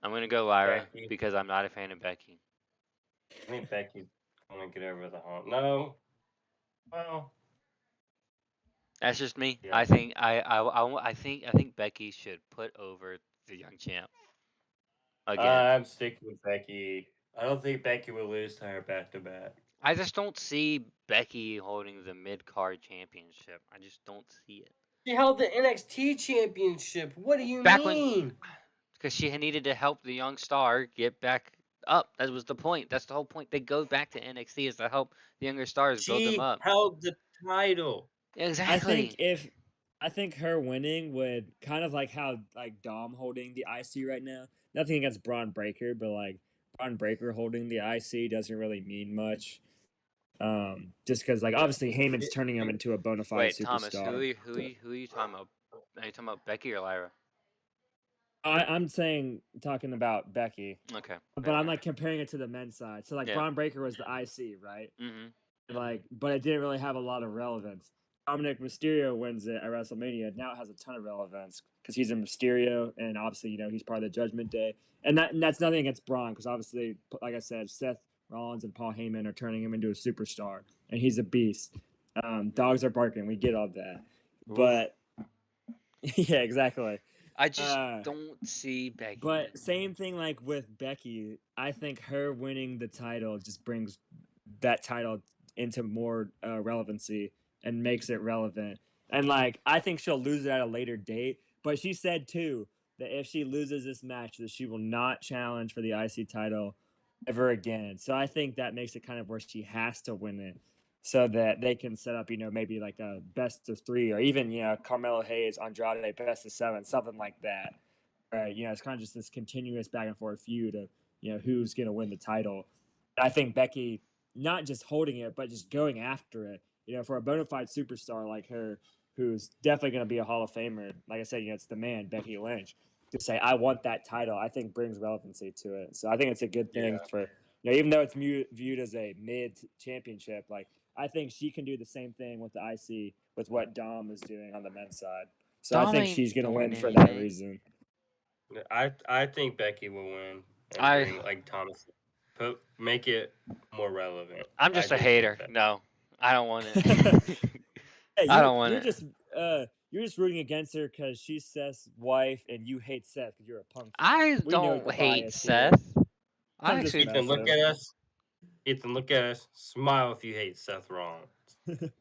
I'm gonna go Lyra Becky. because I'm not a fan of Becky. I think Becky's gonna get over the hump. No. Well, That's just me. Yeah. I think I think Becky should put over the young champ again. I'm sticking with Becky. I don't think Becky will lose to her back to back. I just don't see Becky holding the mid card championship. I just don't see it. She held the NXT championship. What do you Back when, mean? because she had needed to help the young star get back up. That was the point. That's the whole point. They go back to NXT is to help the younger stars build them She up. held the title. Exactly. I think her winning would kind of like how like Dom holding the IC right now. Nothing against Braun Breaker, but like Braun Breaker holding the IC doesn't really mean much. Just because like obviously Heyman's turning him into a bona fide Wait, superstar. Thomas, who are you talking about? Are you talking about Becky or Lyra? I'm talking about Becky, Okay. but I'm like comparing it to the men's side. So like Yeah. Braun Breaker was the IC, right? Mm-hmm. Like, but it didn't really have a lot of relevance. Dominic Mysterio wins it at WrestleMania. Now it has a ton of relevance because he's a Mysterio, and obviously, you know, he's part of the Judgment Day. And that's nothing against Braun, because obviously, like I said, Seth Rollins and Paul Heyman are turning him into a superstar, and he's a beast. Dogs are barking. We get all that, but yeah, exactly. I just don't see Becky. But same thing like with Becky. I think her winning the title just brings that title into more relevancy and makes it relevant. And like I think she'll lose it at a later date. But she said too that if she loses this match, that she will not challenge for the IC title ever again. So I think that makes it kind of where she has to win it, so that they can set up, you know, maybe like a best of 3, or even, you know, Carmelo Hayes, Andrade, best of 7, something like that. Right? You know, it's kind of just this continuous back and forth feud of, you know, who's going to win the title. And I think Becky, not just holding it, but just going after it, you know, for a bona fide superstar like her, who's definitely going to be a Hall of Famer. Like I said, you know, it's the man, Becky Lynch, to say, I want that title, I think brings relevancy to it. So I think it's a good thing for, you know, even though it's viewed as a mid championship, like I think she can do the same thing with the IC with what Dom is doing on the men's side. So I think she's going to win for that reason. I think Becky will win and bring, like Thomas, make it more relevant. I'm just a hater. No, I don't want it. I don't want it. You're just rooting against her because she's Seth's wife, and you hate Seth because you're a punk fan. I don't hate Seth. I actually, Ethan, look at us. Ethan, look at us. Smile if you hate Seth Rollins.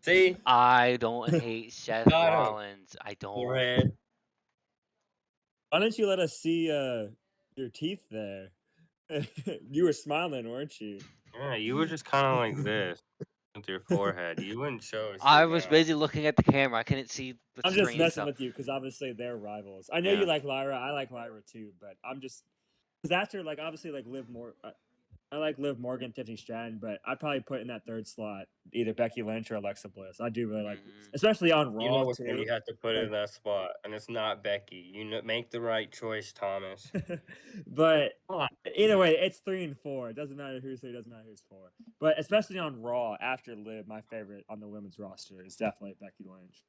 See? I don't hate Seth Rollins. I don't. Forehead. Why don't you let us see your teeth there? You were smiling, weren't you? Yeah, you were just kind of like this with your forehead. You wouldn't show us. I was busy looking at the camera. I couldn't see the I'm screen just messing stuff. with you because obviously they're rivals. I know you like Lyra. I like Lyra too, but I'm just because after like obviously like Liv Morgan. I like Liv Morgan, Tiffany Stratton, but I'd probably put in that third slot either Becky Lynch or Alexa Bliss. I do really like, especially on Raw. You know what too. You have to put in that spot, and it's not Becky. You know, make the right choice, Thomas. But either way, it's 3 and 4. It doesn't matter who's 3. It doesn't matter who's 4. But especially on Raw after Liv, my favorite on the women's roster is definitely Becky Lynch.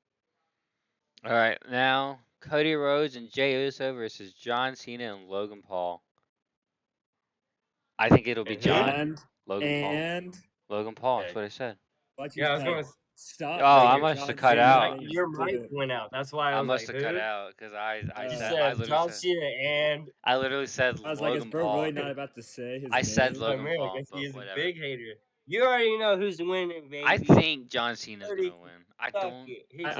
All right, now Cody Rhodes and Jey Uso versus John Cena and Logan Paul. I think it'll be John. Logan Paul. That's what I said. Yeah, I was going to stop. Oh, I must have cut out. Your mic went out. That's why I must have cut out because I said John Cena and I literally said I was Logan like, is bro Paul. really not about to say his I name? said Logan Paul. I guess he's a big hater. You already know who's winning, baby. I think John Cena's gonna win. I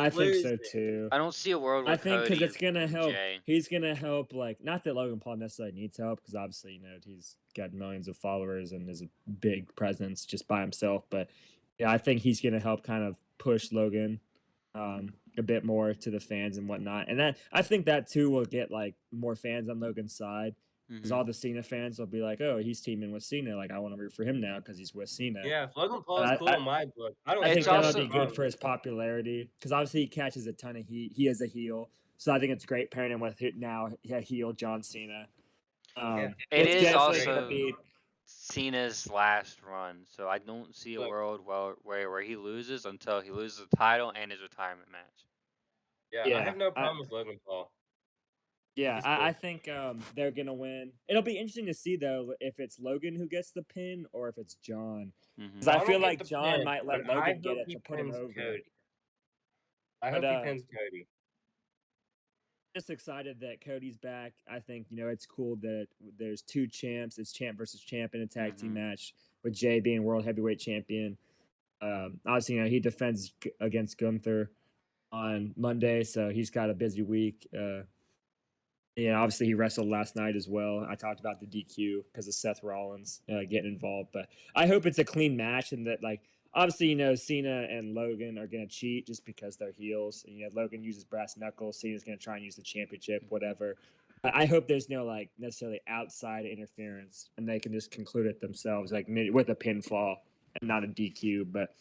think so too. I don't see a world where I think because it's gonna help. Jay. He's gonna help. Like, not that Logan Paul necessarily needs help, because obviously, you know, he's got millions of followers and is a big presence just by himself. But yeah, I think he's gonna help kind of push Logan a bit more to the fans and whatnot. And that I think that too will get like more fans on Logan's side. Because all the Cena fans will be like, "Oh, he's teaming with Cena. Like, I want to root for him now because he's with Cena." Yeah, Logan Paul's cool in my book. I think that'll be good for his popularity because obviously he catches a ton of heat. He is a heel, so I think it's great pairing him with now a heel John Cena. It is also Cena's last run, so I don't see a world where he loses until he loses the title and his retirement match. Yeah, I have no problem with Logan Paul. Yeah, I think they're gonna win. It'll be interesting to see though if it's Logan who gets the pin or if it's John. Because I feel like John might let Logan get it to put him over. I But hope he pins Cody. just excited that Cody's back. I think it's cool that there's two champs. It's champ versus champ in a tag team match with Jay being world heavyweight champion. Obviously, he defends against Gunther on Monday, so he's got a busy week. Obviously he wrestled last night as well. I talked about the DQ because of Seth Rollins getting involved, but I hope it's a clean match and that obviously Cena and Logan are gonna cheat just because they're heels. Logan uses brass knuckles. Cena's gonna try and use the championship, whatever. But I hope there's no necessarily outside interference and they can just conclude it themselves with a pinfall and not a DQ. But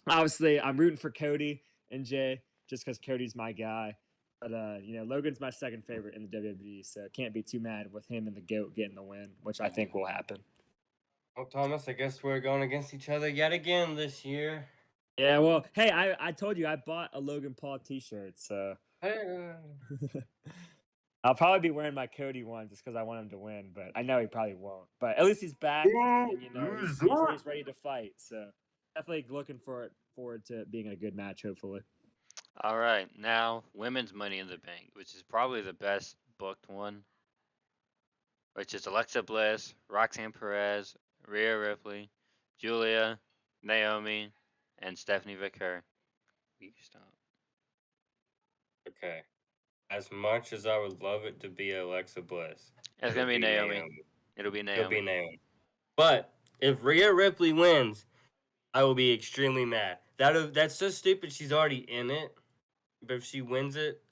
obviously I'm rooting for Cody and Jay just because Cody's my guy. But Logan's my second favorite in the WWE, so can't be too mad with him and the GOAT getting the win, which I think will happen. Well, Thomas, I guess we're going against each other yet again this year. Yeah, well, hey, I told you I bought a Logan Paul T-shirt, so I'll probably be wearing my Cody one just because I want him to win, but I know he probably won't. But at least he's back, and he's ready to fight. So definitely looking forward to it being a good match, hopefully. All right, now women's Money in the Bank, which is probably the best booked one, which is Alexa Bliss, Roxanne Perez, Rhea Ripley, Julia, Naomi, and Stephanie Vicker. You stop. Okay. As much as I would love it to be Alexa Bliss, It's gonna be Naomi. It'll be Naomi. It'll be Naomi. But if Rhea Ripley wins, I will be extremely mad. That's so stupid. She's already in it. But if she wins it,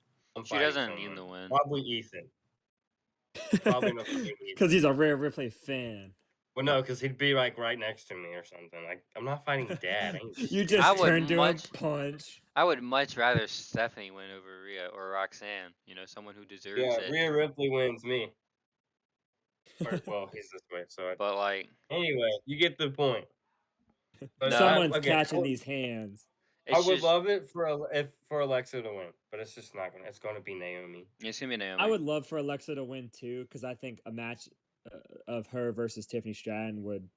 she doesn't need the win. Probably Ethan. Probably not because he's a Rhea Ripley fan. Well, no, because he'd be right next to me or something. I'm not fighting Dad. You just turned to him, punch. I would much rather Stephanie win over Rhea or Roxanne. Someone who deserves it. Yeah, Rhea Ripley wins me. Well, he's this way, so. But anyway, you get the point. But someone's catching these hands. I would love it for Alexa to win, but it's just not gonna. It's gonna be Naomi. It's gonna be Naomi. I would love for Alexa to win too, because I think a match of her versus Tiffany Stratton would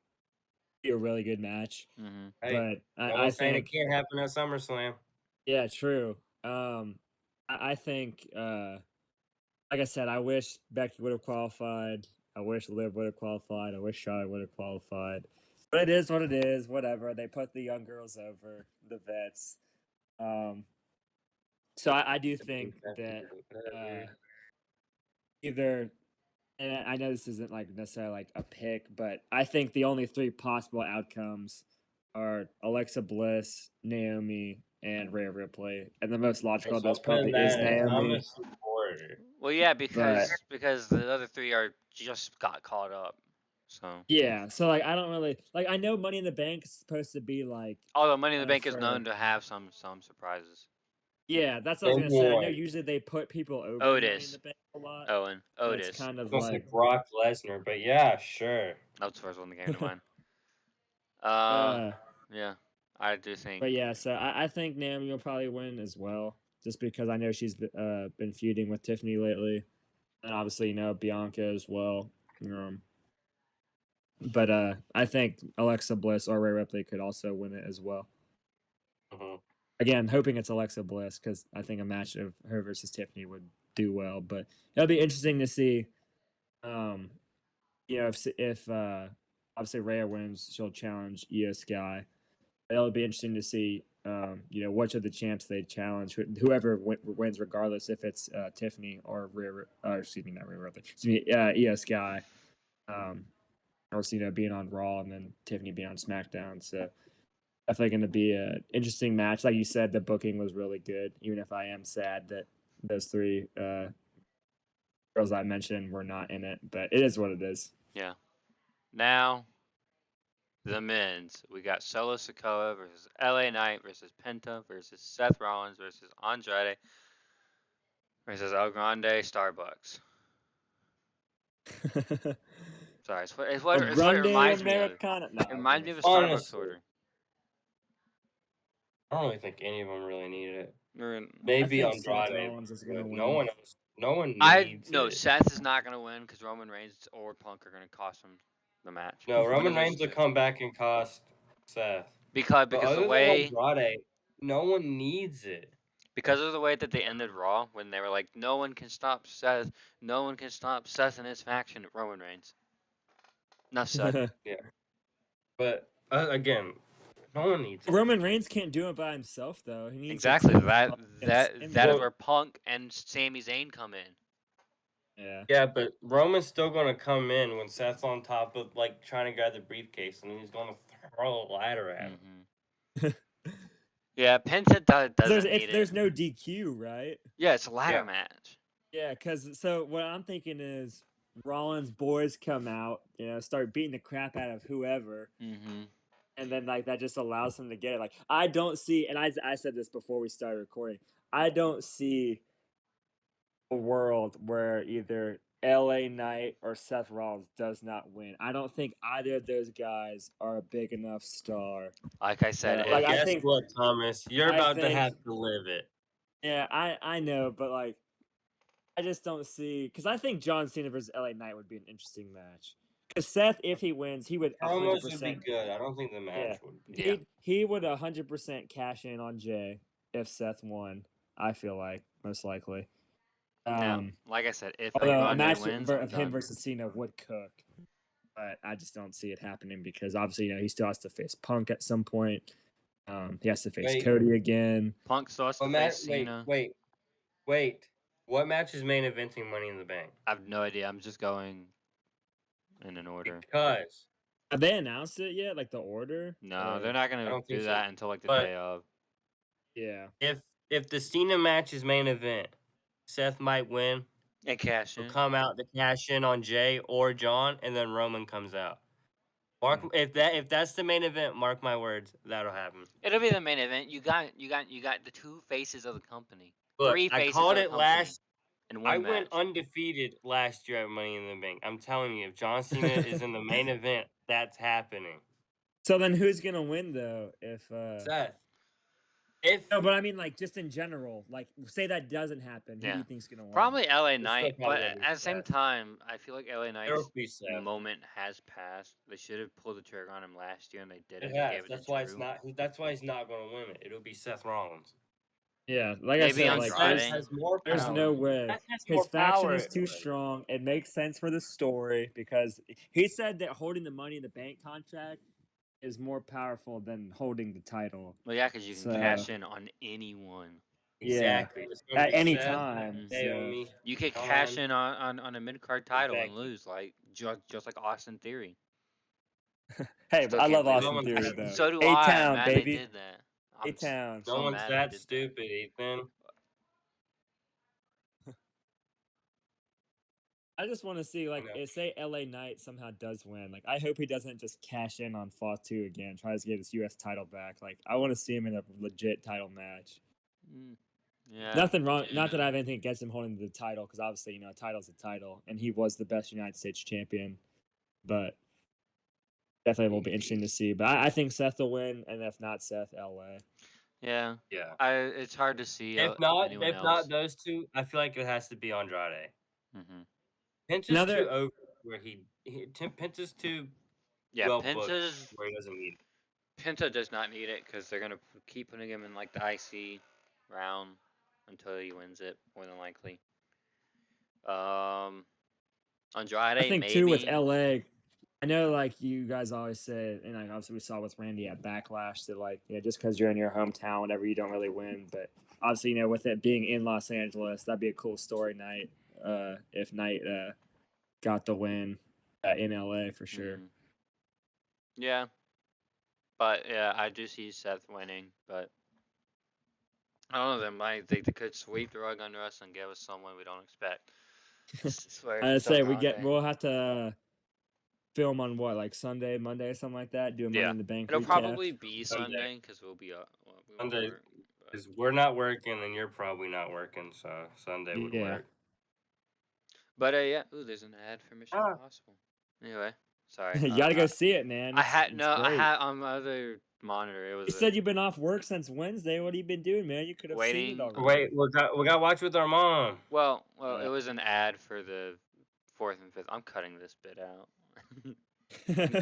be a really good match. Mm-hmm. Hey, but I think it can't happen at SummerSlam. Yeah, true. I think, like I said, I wish Becky would have qualified. I wish Liv would have qualified. I wish Charlotte would have qualified. But it is what it is. Whatever. They put the young girls over the vets. So I do think that either, and I know this isn't necessarily a pick, but I think the only three possible outcomes are Alexa Bliss, Naomi, and Rhea Ripley, and the most logical of those probably is Naomi. Well, yeah, because the other three are just got caught up. So yeah, so I don't really I know Money in the Bank is supposed to be although Money in the Bank is known to have some surprises. Yeah, that's what I was gonna say. I know usually they put people over Otis. Money in the Bank a lot. Otis. It's kind of like Brock Lesnar, but yeah, sure. That's the first one that came to mind. Yeah, I do think. But yeah, so I think Naomi will probably win as well, just because I know she's been feuding with Tiffany lately, and obviously Bianca as well. But I think Alexa Bliss or Rhea Ripley could also win it as well. Mm-hmm. Again, hoping it's Alexa Bliss because I think a match of her versus Tiffany would do well. But it'll be interesting to see. If obviously Rhea wins, she'll challenge Io Sky. It'll be interesting to see. Which of the champs they challenge, whoever wins, regardless if it's Tiffany or not Rhea Ripley. Io Sky. Or being on Raw and then Tiffany being on SmackDown. So definitely going to be an interesting match. Like you said, the booking was really good. Even if I am sad that those three girls I mentioned were not in it, but it is what it is. Yeah. Now, the men's. We got Solo Sikoa versus LA Knight versus Penta versus Seth Rollins versus Andrade versus El Grande Starbucks. Sorry, it's what it reminds me of. It reminds me of a Starbucks order. I don't really think any of them really need it. Maybe Andrade. No one else. No one needs it. Seth is not going to win because Roman Reigns or Punk are going to cost him the match. No, Roman Reigns will come back and cost Seth. Because the way Andrade, no one needs it. because of the way that they ended Raw when they were like, no one can stop Seth, no one can stop Seth and his faction, Roman Reigns. Enough said. But again, no one needs it. Roman Reigns can't do it by himself though. He needs Exactly. a team of That Punk and that Sami. that is Well- where Punk and Sami Zayn come in. Yeah. Yeah, but Roman's still gonna come in when Seth's on top of like trying to grab the briefcase, and he's gonna throw a ladder at him. Yeah, Penta doesn't need There's it. no DQ, right? Yeah, it's a ladder Yeah. match. Yeah, because so what I'm thinking is Rollins' boys come out, start beating the crap out of whoever, Mm-hmm. and then like that just allows them to get it. Like I don't see, and I said this before we started recording. I don't see a world where either LA Knight or Seth Rollins does not win. I don't think either of those guys are a big enough star. Like I said, Like, I Guess think- what, Thomas? You're I about to think- have to live it. Yeah, I know, but like, I just don't see because I think John Cena versus LA Knight would be an interesting match. Because Seth, if he wins, he would Almost would be 100%. good. I don't think the match would be. Yeah. He would 100% cash in on Jay if Seth won. I feel like most likely. now, like I said, if Although a Andre match wins, of I'm him done. versus Cena would cook, but I just don't see it happening because obviously he still has to face Punk at some point. He has to face Wait. Cody again. Punk still has to What face match? Cena. Wait. What match is main eventing Money in the Bank? I have no idea. I'm just going in an order. Because Have they announced it yet? Like the order? No, Or- they're not I gonna don't do think so. that until like the But- day of. Yeah. if the Cena match is main event, Seth might win. And cash He'll in. come out to cash in on Jay or John, and then Roman comes out. Mark, if that's the main event, mark my words, that'll happen. It'll be the main event. You got the two faces of the company. Look, Three I faces called of the it company last. in one I match. went undefeated last year at Money in the Bank. I'm telling you, if John Cena is in the main event, that's happening. So then who's gonna win though? If Seth. If no, but I mean like just in general, like say that doesn't happen, who do Yeah. you think's gonna win? Probably LA It's still Knight, probably but gonna be at the same Seth. time, I feel like LA Knight's it'll be Seth. moment has passed. They should have pulled the trigger on him last year, and they didn't. It They has. gave it That's to why it's Drew. not. That's why he's not going to win it. It'll be Seth Rollins. Yeah, like Maybe I on said, like Friday. Seth has more there's power. no way. Seth has His more faction power. is too strong. It makes sense for the story because he said that holding the Money in the Bank contract is more powerful than holding the title Well, yeah, because you can So- cash in on anyone. Exactly. It's gonna at be any Seth, time. So. Naomi. You could John, cash in on a mid card title and Becky. lose, like just like Austin Theory. Hey, Still I can't love believe Austin it. Theory though. So do I. I'm A-Town, mad baby. they did that. I'm A-Town. so No one's mad they that did stupid, Ethan. I just want to see, like, know. say LA Knight somehow does win. Like, I hope he doesn't just cash in on Fatu again, tries to get his U.S. title back. Like, I want to see him in a legit title match. Mm, yeah. Nothing wrong. Not that I have anything against him holding the title, because obviously, a title's a title, and he was the best United States champion. But definitely will be interesting to see. But I think Seth will win, and if not Seth, LA. Yeah. Yeah. It's hard to see If not anyone else. those two, I feel like it has to be Andrade. Mm-hmm. Penta's Another- too over where Penta's too Yeah, well booked Penta's where he doesn't need it. Penta does not need it because they're gonna keep putting him in like the IC round until he wins it, more than likely. Andrade, I think maybe. too with LA. I know, like you guys always say, and like obviously we saw with Randy at Backlash that like just because you're in your hometown, whatever, you don't really win. But obviously, with it being in Los Angeles, that'd be a cool story night. If Knight got the win in LA for sure. Mhm. Yeah, but yeah, I do see Seth winning, but I don't know. They could sweep the rug under us and give us someone we don't expect. Swear, I'd it's say Andrade. we'll have to film on what, like Sunday, Monday, or something like that. Do a Money Yeah. in the Bank. It'll recap. probably be Sunday. Sunday because we'll be well, we won't Sunday. work, but- Because we're not working and you're probably not working, so Sunday would Yeah. work. But yeah, ooh, there's an ad for Mission Ah. Impossible. Anyway, sorry. you gotta go see it, man. I It's- had it's no, I great. had on my other monitor. It was. You said you've been off work since Wednesday. What have you been doing, man? You could have seen Waiting. it already. Wait, we got to watch with our mom. Well, Yeah. it was an ad for the 4th and 5th. I'm cutting this bit out. I'm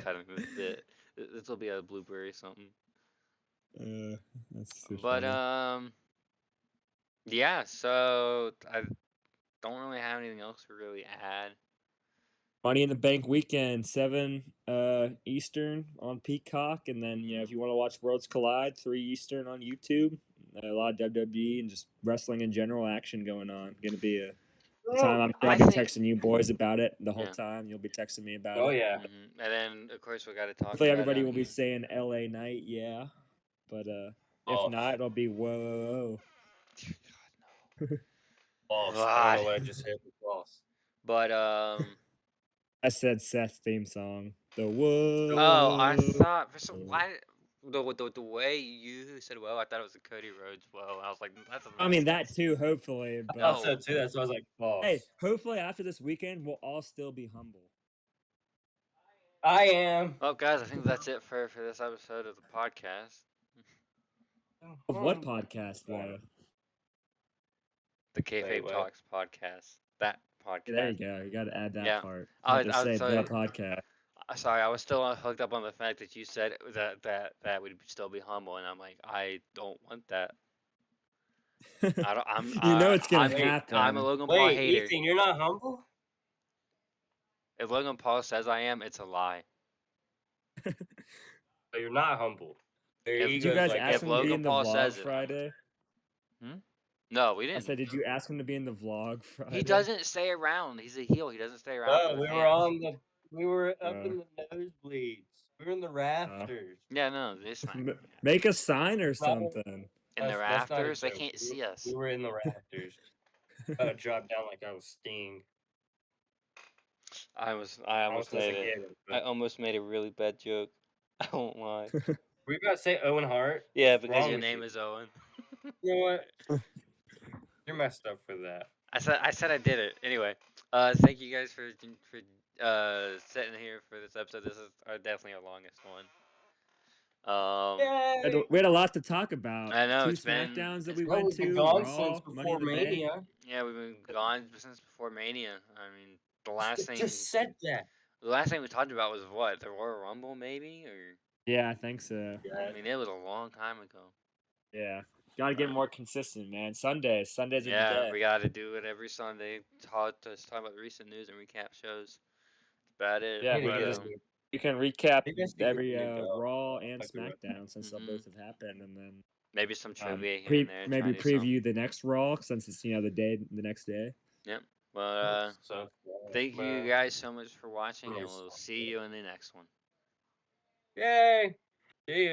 cutting this bit. This will be a blooper or something. That's too But funny. Yeah, so I don't really have anything else to really add. Money in the Bank weekend, 7 Eastern on Peacock, and then if you want to watch Worlds Collide, 3 Eastern on YouTube. A lot of WWE and just wrestling in general action going on. Going to be a time. I'm sure I I'll be think- texting you boys about it the whole Yeah. time. You'll be texting me about Oh it. yeah. And then of course we got to talk Hopefully about everybody it will on be here. saying LA Night, yeah. But if Oh. not, it'll be whoa. False. God. I don't know what I just hit. False. But I said Seth's theme song. The whoa. oh, I thought for some why the way you said I thought it was a Cody Rhodes whoa. I was like, that's a I mean that too, hopefully. I But thought so too. That's why I was like, false. hey, hopefully after this weekend we'll all still be humble. I am. Well, guys, I think that's it for this episode of the podcast. Of what podcast though? The Kayfabe what? Talks podcast. That podcast. There you go. You got to add that Yeah. part. I Just say sorry. the podcast. Sorry, I was still hooked up on the fact that you said that we'd still be humble, and I'm like, I don't want that. I don't. I'm. You know it's gonna I'm, happen. I'm a Logan Paul Wait, hater. Ethan, you're not humble? If Logan Paul says I am, it's a lie. But you're not humble. Your If- Did ego's you guys like, ask if him to be Logan in the Paul vlog says it, Friday? No, we I didn't. said, did you ask him to be in the vlog Friday? He doesn't stay around. He's a heel. He doesn't stay around. oh, for the we fans. were on the, we were up in the nosebleeds. We were in the rafters. Yeah, no, this not Make a sign or Not- something. in the That's not a rafters. They joke. can't see us. We were in the rafters. I dropped down like I was Sting. I almost supposed to made get it. it, I but- almost made a really bad joke. I won't lie. Were you about to say Owen Hart? Yeah, What's because wrong your with name you? is Owen. You know what? You're messed up for that. I said I did it. Anyway, thank you guys for sitting here for this episode. This is definitely our longest one. Yay! We had a lot to talk about. I know, 2 it's been- SmackDowns that it's we Bro, went we've been to. gone Raw, since Money before in the Bank. Mania. Yeah, we've been gone since before Mania. I mean, the last thing Just said that. the last thing we talked about was what, the Royal Rumble maybe, or Yeah, I think so. I mean, it was a long time ago. Yeah. Got to get more consistent, man. Sundays are the Yeah, day. we got to do it every Sunday. Talk about the recent news and recap shows. That's about it. Yeah, but, you can recap You guys can every give me a go. Raw and Like we would. SmackDown since they'll Mhm. both have happened, and then maybe some trivia here and there. maybe try to do some. preview the next Raw since it's the next day. Well, So, thank you guys so much for watching, and Yes. we'll see you in the next one. Yay! See you.